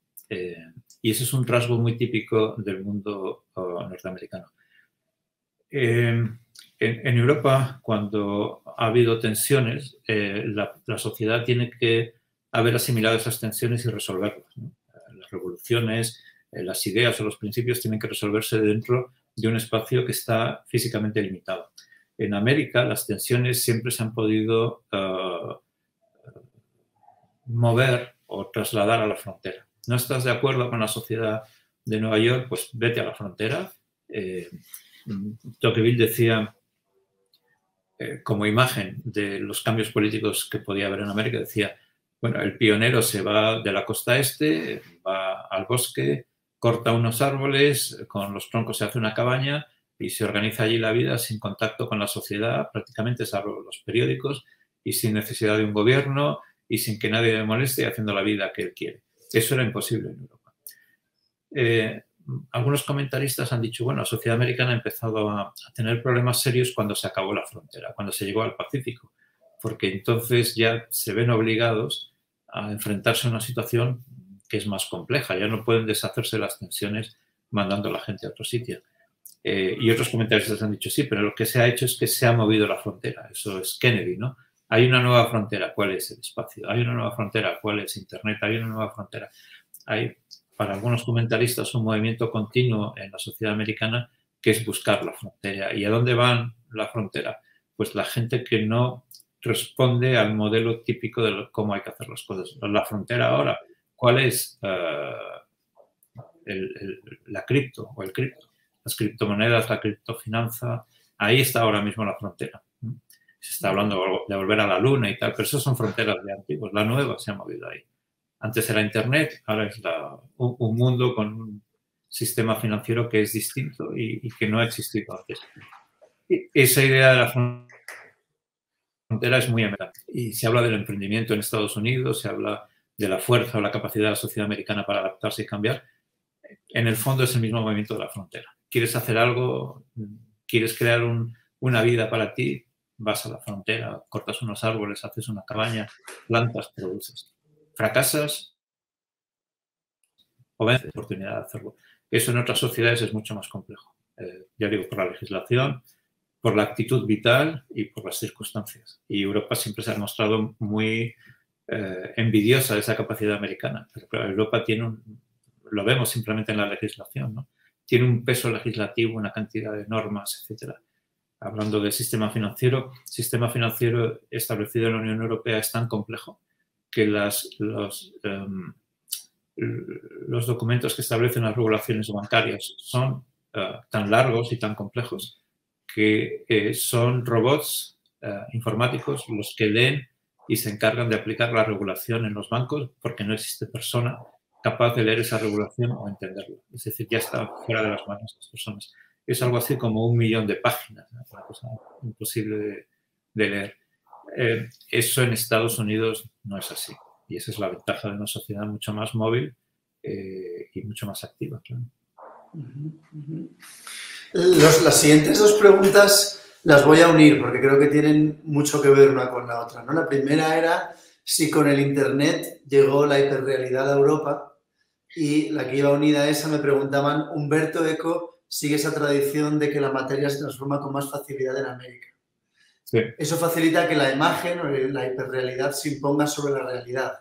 Y ese es un rasgo muy típico del mundo norteamericano. En Europa, cuando ha habido tensiones, la sociedad tiene que haber asimilado esas tensiones y resolverlas, ¿no? Las revoluciones, las ideas o los principios tienen que resolverse dentro de un espacio que está físicamente limitado. En América, las tensiones siempre se han podido mover o trasladar a la frontera. ¿No estás de acuerdo con la sociedad de Nueva York? Pues vete a la frontera. Tocqueville decía, como imagen de los cambios políticos que podía haber en América, decía, bueno, el pionero se va de la costa este, va al bosque, corta unos árboles, con los troncos se hace una cabaña y se organiza allí la vida sin contacto con la sociedad, prácticamente salvo los periódicos, y sin necesidad de un gobierno y sin que nadie le moleste, haciendo la vida que él quiere. Eso era imposible en Europa. Algunos comentaristas han dicho, bueno, la sociedad americana ha empezado a tener problemas serios cuando se acabó la frontera, cuando se llegó al Pacífico, porque entonces ya se ven obligados a enfrentarse a una situación que es más compleja. Ya no pueden deshacerse de las tensiones mandando a la gente a otro sitio. Y otros comentaristas han dicho, sí, pero lo que se ha hecho es que se ha movido la frontera. Eso es Kennedy, ¿no? Hay una nueva frontera, ¿cuál es el espacio? Hay una nueva frontera, ¿cuál es Internet? Hay una nueva frontera. Hay, para algunos comentaristas, un movimiento continuo en la sociedad americana que es buscar la frontera. ¿Y a dónde van la frontera? Pues la gente que no responde al modelo típico de cómo hay que hacer las cosas. La frontera ahora, ¿cuál es la cripto o el cripto? Las criptomonedas, la criptofinanza, ahí está ahora mismo la frontera. Se está hablando de volver a la luna y tal, pero esas son fronteras de antiguos. La nueva se ha movido ahí. Antes era Internet, ahora es un mundo con un sistema financiero que es distinto y que no ha existido antes. Esa idea de la frontera es muy americana. Y se habla del emprendimiento en Estados Unidos, se habla de la fuerza o la capacidad de la sociedad americana para adaptarse y cambiar. En el fondo es el mismo movimiento de la frontera. ¿Quieres hacer algo? ¿Quieres crear una vida para ti? Vas a la frontera, cortas unos árboles, haces una cabaña, plantas, produces. Fracasas o vences la oportunidad de hacerlo. Eso en otras sociedades es mucho más complejo. Ya digo, por la legislación, por la actitud vital y por las circunstancias. Y Europa siempre se ha mostrado muy envidiosa de esa capacidad americana. Pero claro, Europa tiene lo vemos simplemente en la legislación, ¿no? Tiene un peso legislativo, una cantidad de normas, etcétera. Hablando del sistema financiero establecido en la Unión Europea es tan complejo que los documentos que establecen las regulaciones bancarias son tan largos y tan complejos que son robots informáticos los que leen y se encargan de aplicar la regulación en los bancos porque no existe persona capaz de leer esa regulación o entenderla. Es decir, ya está fuera de las manos de las personas. Es algo así como 1 millón de páginas, ¿no? Una cosa imposible de leer. Eso en Estados Unidos no es así. Y esa es la ventaja de una sociedad mucho más móvil y mucho más activa, claro. Las siguientes 2 preguntas las voy a unir porque creo que tienen mucho que ver una con la otra, ¿no? La primera era si con el Internet llegó la hiperrealidad a Europa, y la que iba unida a esa me preguntaban, Humberto Eco sigue esa tradición de que la materia se transforma con más facilidad en América. Sí. Eso facilita que la imagen o la hiperrealidad se imponga sobre la realidad.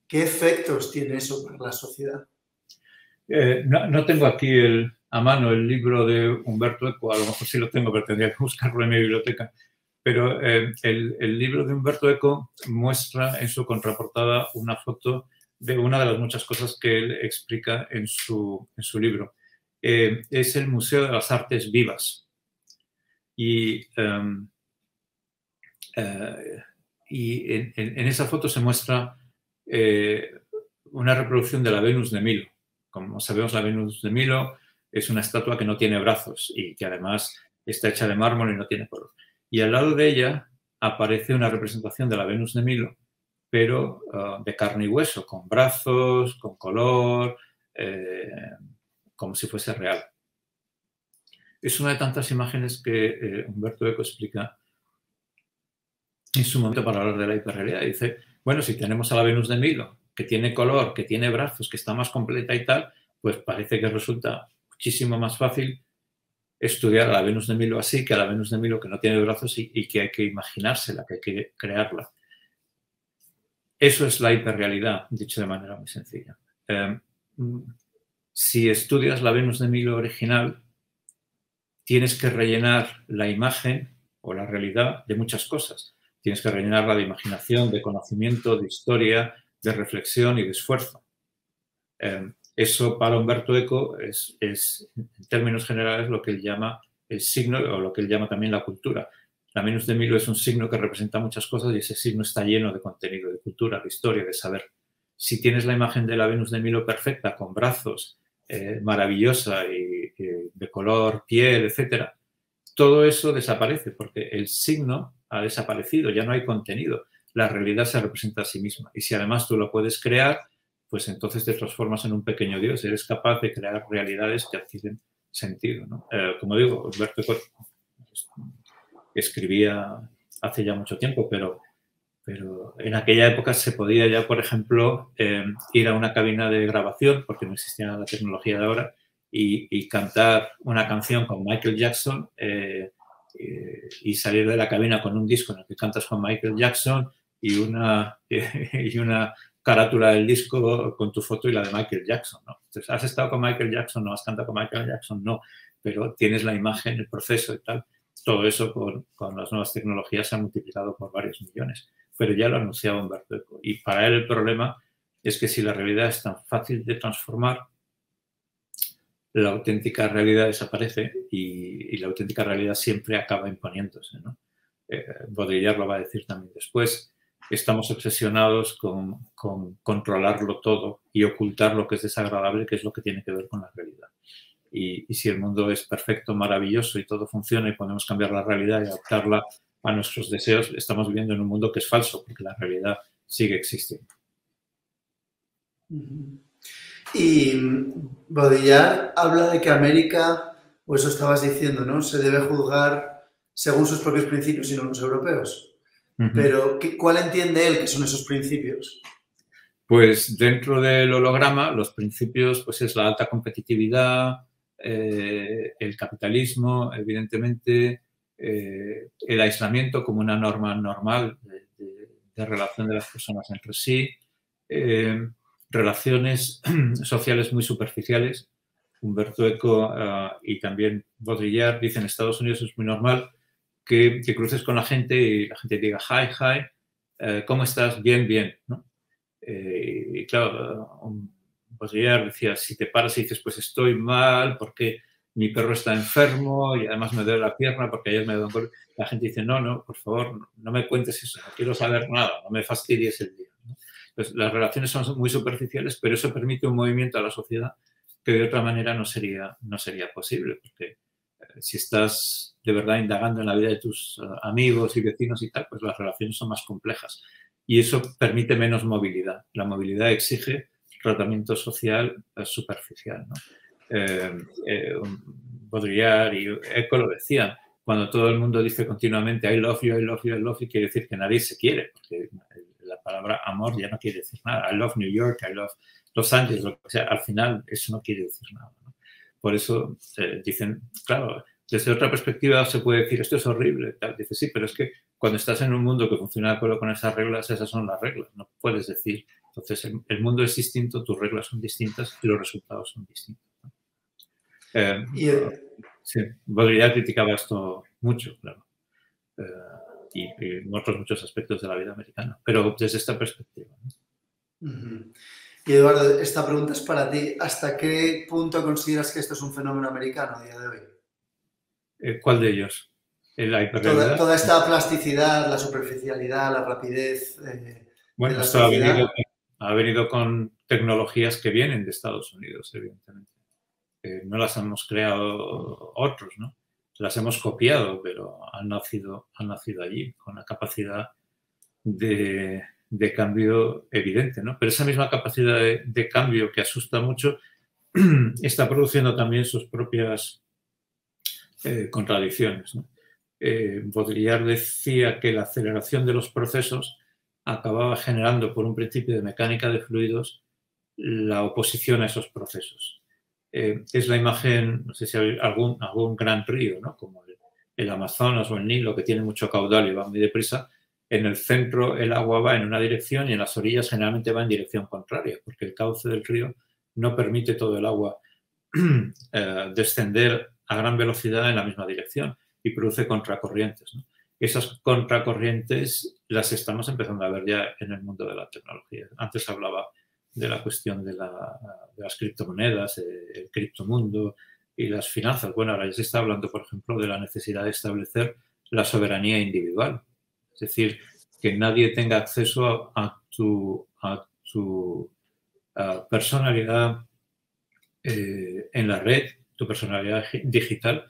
¿Qué efectos tiene eso para la sociedad? No tengo aquí a mano el libro de Humberto Eco, a lo mejor sí lo tengo, pero tendría que buscarlo en mi biblioteca. Pero el libro de Humberto Eco muestra en su contraportada una foto de una de las muchas cosas que él explica en su libro. Es el Museo de las Artes Vivas. Y en esa foto se muestra una reproducción de la Venus de Milo. como sabemos, la Venus de Milo es una estatua que no tiene brazos y que además está hecha de mármol y no tiene color. Y al lado de ella aparece una representación de la Venus de Milo, pero de carne y hueso, con brazos, con color, como si fuese real. Es una de tantas imágenes que Umberto Eco explica en su momento para hablar de la hiperrealidad. Dice, bueno, si tenemos a la Venus de Milo, que tiene color, que tiene brazos, que está más completa y tal, pues parece que resulta muchísimo más fácil estudiar a la Venus de Milo así que a la Venus de Milo que no tiene brazos y que hay que imaginársela, que hay que crearla. Eso es la hiperrealidad, dicho de manera muy sencilla. Si estudias la Venus de Milo original, tienes que rellenar la imagen o la realidad de muchas cosas. Tienes que rellenarla de imaginación, de conocimiento, de historia, de reflexión y de esfuerzo. Eso para Umberto Eco es, en términos generales, lo que él llama el signo o lo que él llama también la cultura. La Venus de Milo es un signo que representa muchas cosas y ese signo está lleno de contenido, de cultura, de historia, de saber. Si tienes la imagen de la Venus de Milo perfecta, con brazos, maravillosa y de color, piel, etcétera, todo eso desaparece porque el signo ha desaparecido, ya no hay contenido. La realidad se representa a sí misma. Y si además tú lo puedes crear, pues entonces te transformas en un pequeño Dios. Eres capaz de crear realidades que adquieren sentido, ¿no? Como digo, Humberto Eco escribía hace ya mucho tiempo, pero en aquella época se podía ya, por ejemplo, ir a una cabina de grabación, porque no existía la tecnología de ahora, y cantar una canción con Michael Jackson y salir de la cabina con un disco en el que cantas con Michael Jackson y una carátula del disco con tu foto y la de Michael Jackson, ¿no? Entonces, ¿has estado con Michael Jackson? ¿No has cantado con Michael Jackson? No, pero tienes la imagen, el proceso y tal. Todo eso con las nuevas tecnologías se ha multiplicado por varios millones. Pero ya lo anunciaba Umberto Eco. Y para él el problema es que si la realidad es tan fácil de transformar, la auténtica realidad desaparece y la auténtica realidad siempre acaba imponiéndose, ¿no? Baudrillard lo va a decir también después. Estamos obsesionados con controlarlo todo y ocultar lo que es desagradable, que es lo que tiene que ver con la realidad. Y si el mundo es perfecto, maravilloso y todo funciona y podemos cambiar la realidad y adaptarla a nuestros deseos, estamos viviendo en un mundo que es falso, porque la realidad sigue existiendo. Y Baudrillard habla de que América, o eso estabas diciendo, ¿no?, se debe juzgar según sus propios principios y no los europeos. Pero, ¿cuál entiende él que son esos principios? Pues dentro del holograma, los principios pues es la alta competitividad, el capitalismo, evidentemente, el aislamiento como una norma normal de relación de las personas entre sí, relaciones sociales muy superficiales. Humberto Eco y también Baudrillard dicen en Estados Unidos es muy normal que cruces con la gente y la gente diga hi, ¿cómo estás? Bien, bien, ¿no? Y claro, Baudrillard decía, si te paras y dices, pues estoy mal porque mi perro está enfermo y además me duele la pierna porque ayer me dio un golpe, la gente dice, no, por favor, no me cuentes eso, no quiero saber nada, no me fastidies el día, ¿no? Pues las relaciones son muy superficiales, pero eso permite un movimiento a la sociedad que de otra manera no sería posible, porque si estás de verdad indagando en la vida de tus amigos y vecinos y tal, pues las relaciones son más complejas. Y eso permite menos movilidad. La movilidad exige tratamiento social superficial, ¿no? Baudrillard y Eco lo decían. Cuando todo el mundo dice continuamente I love you, I love you, I love you, quiere decir que nadie se quiere, porque la palabra amor ya no quiere decir nada. I love New York, I love Los Ángeles, lo que sea. Al final eso no quiere decir nada, ¿no? Por eso dicen, claro, desde otra perspectiva se puede decir esto es horrible. Tal. Dice, sí, pero es que cuando estás en un mundo que funciona de acuerdo con esas reglas, esas son las reglas. No puedes decir. Entonces, el mundo es distinto, tus reglas son distintas y los resultados son distintos, ¿no? Sí, Baudrillard criticaba esto mucho, claro. Y en otros muchos aspectos de la vida americana, pero desde esta perspectiva, ¿no? Y Eduardo, esta pregunta es para ti. ¿Hasta qué punto consideras que esto es un fenómeno americano a día de hoy? ¿Cuál de ellos? ¿La hiperrealidad? Toda esta plasticidad, la superficialidad, la rapidez bueno, de la esto ha sociedad. ha venido con tecnologías que vienen de Estados Unidos, evidentemente. No las hemos creado otros, ¿no? Las hemos copiado, pero han nacido allí, con una capacidad de cambio evidente, ¿no? Pero esa misma capacidad de cambio que asusta mucho está produciendo también sus propias contradicciones, ¿no? Baudrillard decía que la aceleración de los procesos acababa generando, por un principio de mecánica de fluidos, la oposición a esos procesos. Es la imagen, no sé si hay algún gran río, ¿no? Como el Amazonas o el Nilo, que tiene mucho caudal y va muy deprisa. En el centro el agua va en una dirección y en las orillas generalmente va en dirección contraria, porque el cauce del río no permite todo el agua descender a gran velocidad en la misma dirección y produce contracorrientes, ¿no? Esas contracorrientes las estamos empezando a ver ya en el mundo de la tecnología. Antes hablaba de la cuestión de las criptomonedas, el criptomundo y las finanzas. Bueno, ahora ya se está hablando, por ejemplo, de la necesidad de establecer la soberanía individual. Es decir, que nadie tenga acceso a tu personalidad en la red, tu personalidad digital,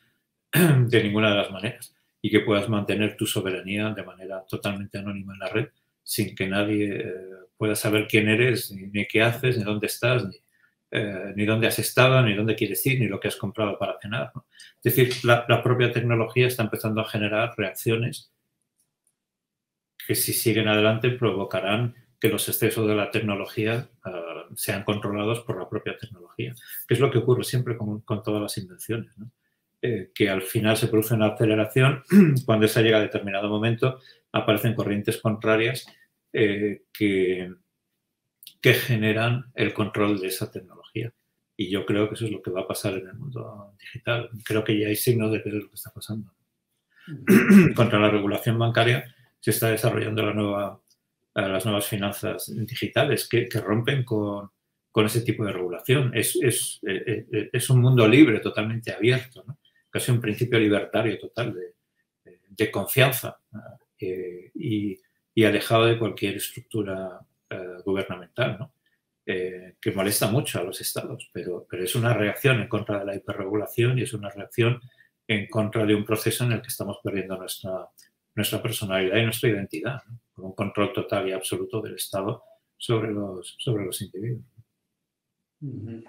de ninguna de las maneras, y que puedas mantener tu soberanía de manera totalmente anónima en la red, sin que nadie pueda saber quién eres, ni qué haces, ni dónde estás, ni dónde has estado, ni dónde quieres ir, ni lo que has comprado para cenar, ¿no? Es decir, la propia tecnología está empezando a generar reacciones que, si siguen adelante, provocarán que los excesos de la tecnología sean controlados por la propia tecnología, que es lo que ocurre siempre con todas las invenciones, ¿no? Que al final se produce una aceleración, cuando esa llega a determinado momento aparecen corrientes contrarias que generan el control de esa tecnología. Y yo creo que eso es lo que va a pasar en el mundo digital. Creo que ya hay signos de que es lo que está pasando. Contra la regulación bancaria se está desarrollando las nuevas finanzas digitales que rompen con ese tipo de regulación. Es un mundo libre, totalmente abierto, ¿no? Casi un principio libertario total de confianza y alejado de cualquier estructura gubernamental, ¿no? Que molesta mucho a los estados, pero es una reacción en contra de la hiperregulación y es una reacción en contra de un proceso en el que estamos perdiendo nuestra personalidad y nuestra identidad, ¿no? Con un control total y absoluto del Estado sobre los individuos. Uh-huh.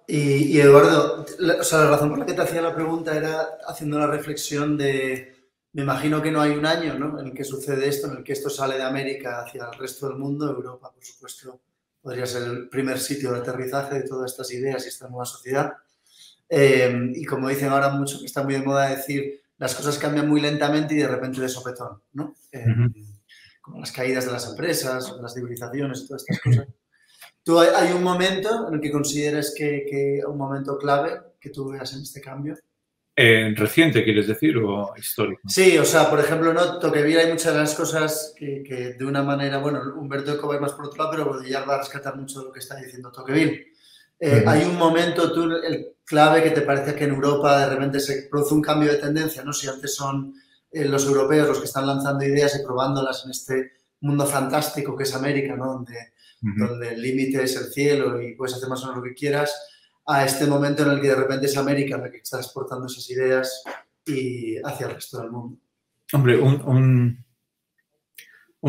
Y Eduardo, o sea, la razón por la que te hacía la pregunta era haciendo la reflexión de, me imagino que no hay un año, ¿no?, en el que sucede esto, en el que esto sale de América hacia el resto del mundo. Europa, por supuesto, podría ser el primer sitio de aterrizaje de todas estas ideas y esta nueva sociedad. Y como dicen ahora mucho, que está muy de moda decir, las cosas cambian muy lentamente y de repente de sopetón, ¿no? Como las caídas de las empresas, las civilizaciones y todas estas cosas. ¿Tú hay un momento en el que consideres que un momento clave que tú veas en este cambio? ¿Reciente, quieres decir, o histórico? Sí, o sea, por ejemplo, ¿no? Tocqueville, hay muchas de las cosas que de una manera, bueno, Humberto Eco va más por otro lado, pero Baudrillard va a rescatar mucho de lo que está diciendo Tocqueville. Hay un momento, tú, el clave, que te parece que en Europa de repente se produce un cambio de tendencia, ¿no? Si antes son los europeos los que están lanzando ideas y probándolas en este mundo fantástico que es América, ¿no? Donde el límite es el cielo y puedes hacer más o menos lo que quieras, a este momento en el que de repente es América la que está exportando esas ideas y hacia el resto del mundo. Hombre, un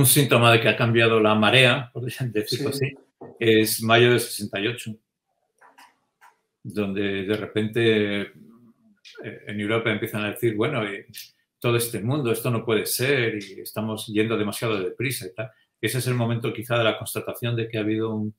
síntoma de que ha cambiado la marea, por decirlo así, es mayo del 68, donde de repente en Europa empiezan a decir, bueno, todo este mundo, esto no puede ser y estamos yendo demasiado deprisa y tal. Ese es el momento quizá de la constatación de que ha habido un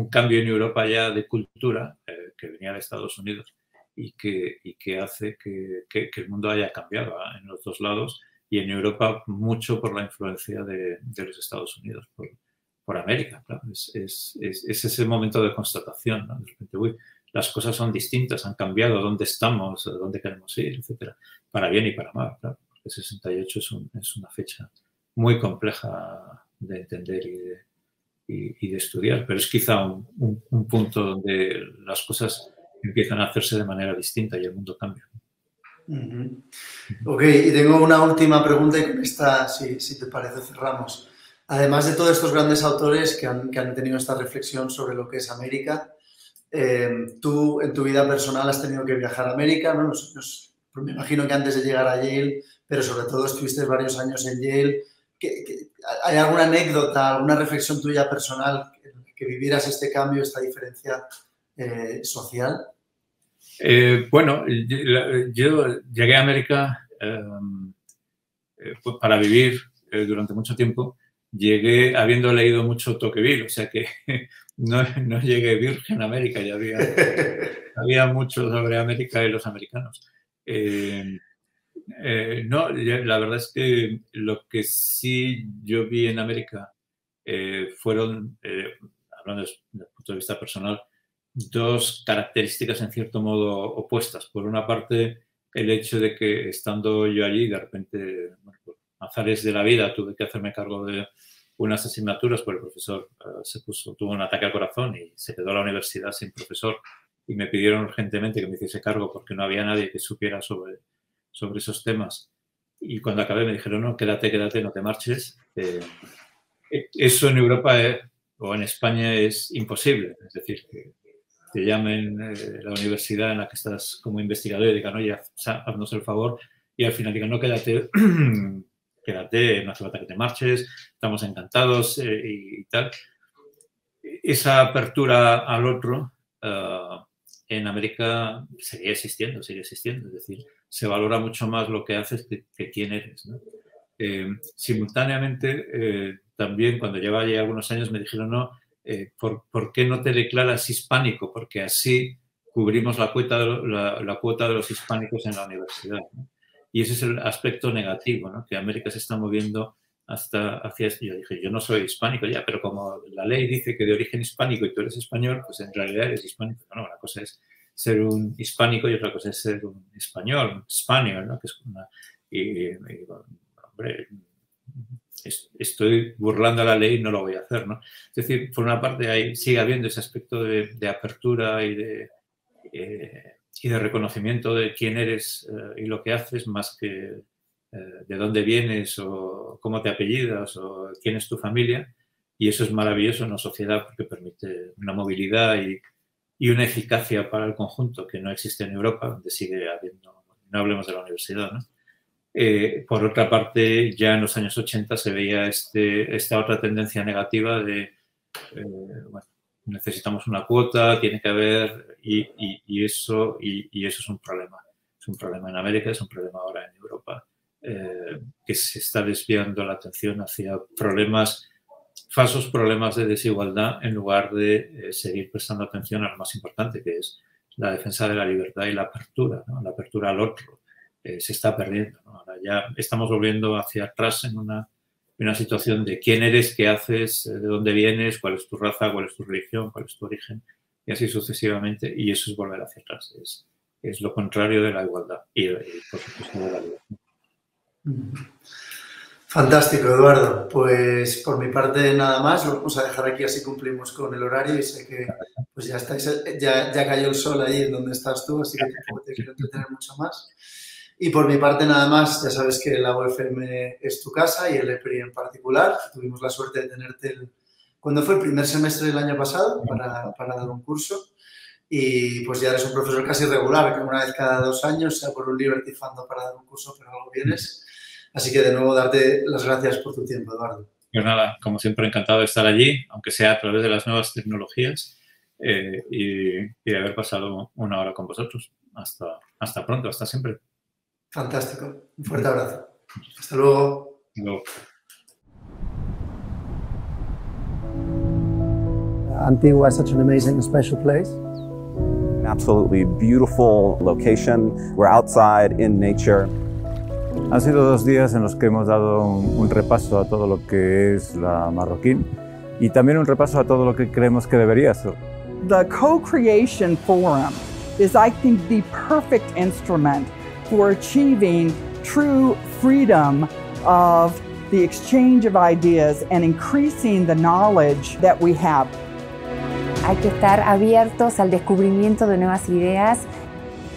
cambio en Europa ya de cultura que venía de Estados Unidos y que hace que el mundo haya cambiado en los dos lados, y en Europa mucho por la influencia de los Estados Unidos, por América, claro. Es ese momento de constatación, ¿no? De repente, uy, las cosas son distintas, han cambiado, dónde estamos, dónde queremos ir, etcétera, para bien y para mal, claro. Porque 68 es una fecha muy compleja de entender y de estudiar, pero es quizá un punto donde las cosas empiezan a hacerse de manera distinta y el mundo cambia. Ok, y tengo una última pregunta y con esta, si te parece, cerramos. Además de todos estos grandes autores que han tenido esta reflexión sobre lo que es América, tú en tu vida personal has tenido que viajar a América, ¿no? Me imagino que antes de llegar a Yale, pero sobre todo estuviste varios años en Yale. ¿Hay alguna anécdota, alguna reflexión tuya personal que vivieras este cambio, esta diferencia social? Bueno, yo llegué a América para vivir durante mucho tiempo. Llegué habiendo leído mucho Tocqueville, o sea que no llegué virgen a América, ya había mucho sobre América y los americanos. No, la verdad es que lo que sí yo vi en América fueron, hablando desde el punto de vista personal, dos características en cierto modo opuestas. Por una parte, el hecho de que estando yo allí, de repente, bueno, por azares de la vida, tuve que hacerme cargo de unas asignaturas, porque el profesor tuvo un ataque al corazón y se quedó a la universidad sin profesor, y me pidieron urgentemente que me hiciese cargo porque no había nadie que supiera sobre esos temas. Y cuando acabé me dijeron, no, quédate, no te marches. Eso en Europa o en España es imposible. Es decir, que te llamen la universidad en la que estás como investigador y digan, oye, haznos el favor, y al final digan, no, quédate, no hace falta que te marches, estamos encantados y tal. Esa apertura al otro en América sigue existiendo. Es decir, se valora mucho más lo que haces que quién eres, ¿no? Simultáneamente, también cuando llevaba ya algunos años me dijeron, no, ¿por qué no te declaras hispánico? Porque así cubrimos la cuota de los hispánicos en la universidad, ¿no? Y ese es el aspecto negativo, ¿no? Que América se está moviendo hacia esto. Yo dije, yo no soy hispánico ya, pero como la ley dice que de origen hispánico y tú eres español, pues en realidad eres hispánico. No, una cosa es ser un hispánico y otra cosa es ser un español, un español, ¿no? Que es hombre, estoy burlando a la ley y no lo voy a hacer, ¿no? Es decir, por una parte sigue habiendo ese aspecto de apertura y de reconocimiento de quién eres y lo que haces, más que de dónde vienes o cómo te apellidas o quién es tu familia. Y eso es maravilloso en una sociedad porque permite una movilidad y una eficacia para el conjunto que no existe en Europa, donde sigue habiendo, no hablemos de la universidad, ¿no? Por otra parte, ya en los años 80 se veía esta otra tendencia negativa de, bueno, necesitamos una cuota, tiene que haber, y eso es un problema. Es un problema en América, es un problema ahora en Europa, que se está desviando la atención hacia falsos problemas de desigualdad en lugar de seguir prestando atención a lo más importante, que es la defensa de la libertad y la apertura, ¿no? La apertura al otro. Se está perdiendo, ¿no? Ahora ya estamos volviendo hacia atrás en una situación de quién eres, qué haces, de dónde vienes, cuál es tu raza, cuál es tu religión, cuál es tu origen, y así sucesivamente, y eso es volver hacia atrás, es lo contrario de la igualdad y por supuesto de la libertad. Fantástico, Eduardo. Pues por mi parte nada más, lo vamos a dejar aquí, así cumplimos con el horario y sé que pues ya cayó el sol ahí en donde estás tú, así que tampoco te quiero entretener mucho más. Y por mi parte nada más, ya sabes que la UFM es tu casa y el EPRI en particular. Tuvimos la suerte de tenerte cuando fue el primer semestre del año pasado para dar un curso. Y pues ya eres un profesor casi regular, que una vez cada 2 años, sea por un Liberty Fund para dar un curso, pero algo vienes. Así que de nuevo darte las gracias por tu tiempo, Eduardo. Pues nada, como siempre encantado de estar allí, aunque sea a través de las nuevas tecnologías y de haber pasado una hora con vosotros. Hasta pronto, hasta siempre. Fantástico. Un fuerte abrazo. Hasta luego. Hasta luego. Antigua is such an amazing and special place. An absolutely beautiful location. We're outside in nature. Han sido 2 días en los que hemos dado un repaso a todo lo que es la Marroquín y también un repaso a todo lo que creemos que debería ser. The Co-Creation Forum is, I think, the perfect instrument for achieving true freedom of the exchange of ideas and increasing the knowledge that we have. Hay que estar abiertos al descubrimiento de nuevas ideas.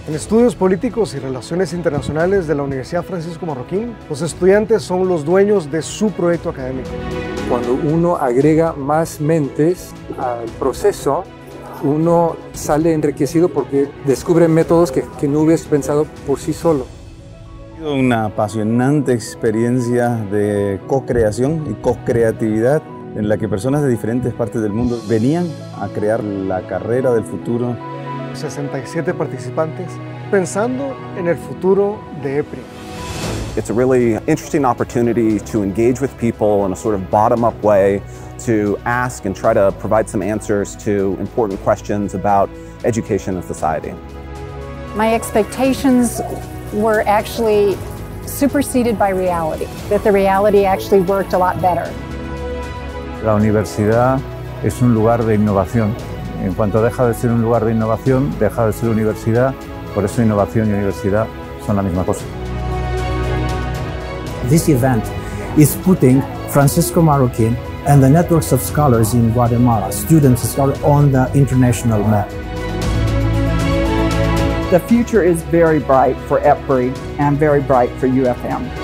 En Estudios Políticos y Relaciones Internacionales de la Universidad Francisco Marroquín, los estudiantes son los dueños de su proyecto académico. Cuando uno agrega más mentes al proceso, uno sale enriquecido porque descubre métodos que no hubieras pensado por sí solo. Ha sido una apasionante experiencia de co-creación y co-creatividad en la que personas de diferentes partes del mundo venían a crear la carrera del futuro. 67 participantes pensando en el futuro de EPRI. It's a really interesting opportunity to engage with people in a sort of bottom-up way, to ask and try to provide some answers to important questions about education and society. My expectations were actually superseded by reality, that the reality actually worked a lot better. La universidad es un lugar de innovación. En cuanto deja de ser un lugar de innovación, deja de ser universidad. Por eso innovación y universidad son la misma cosa. This event is putting Francisco Marroquín and the networks of scholars in Guatemala, students and scholars, on the international map. The future is very bright for EPRI and very bright for UFM.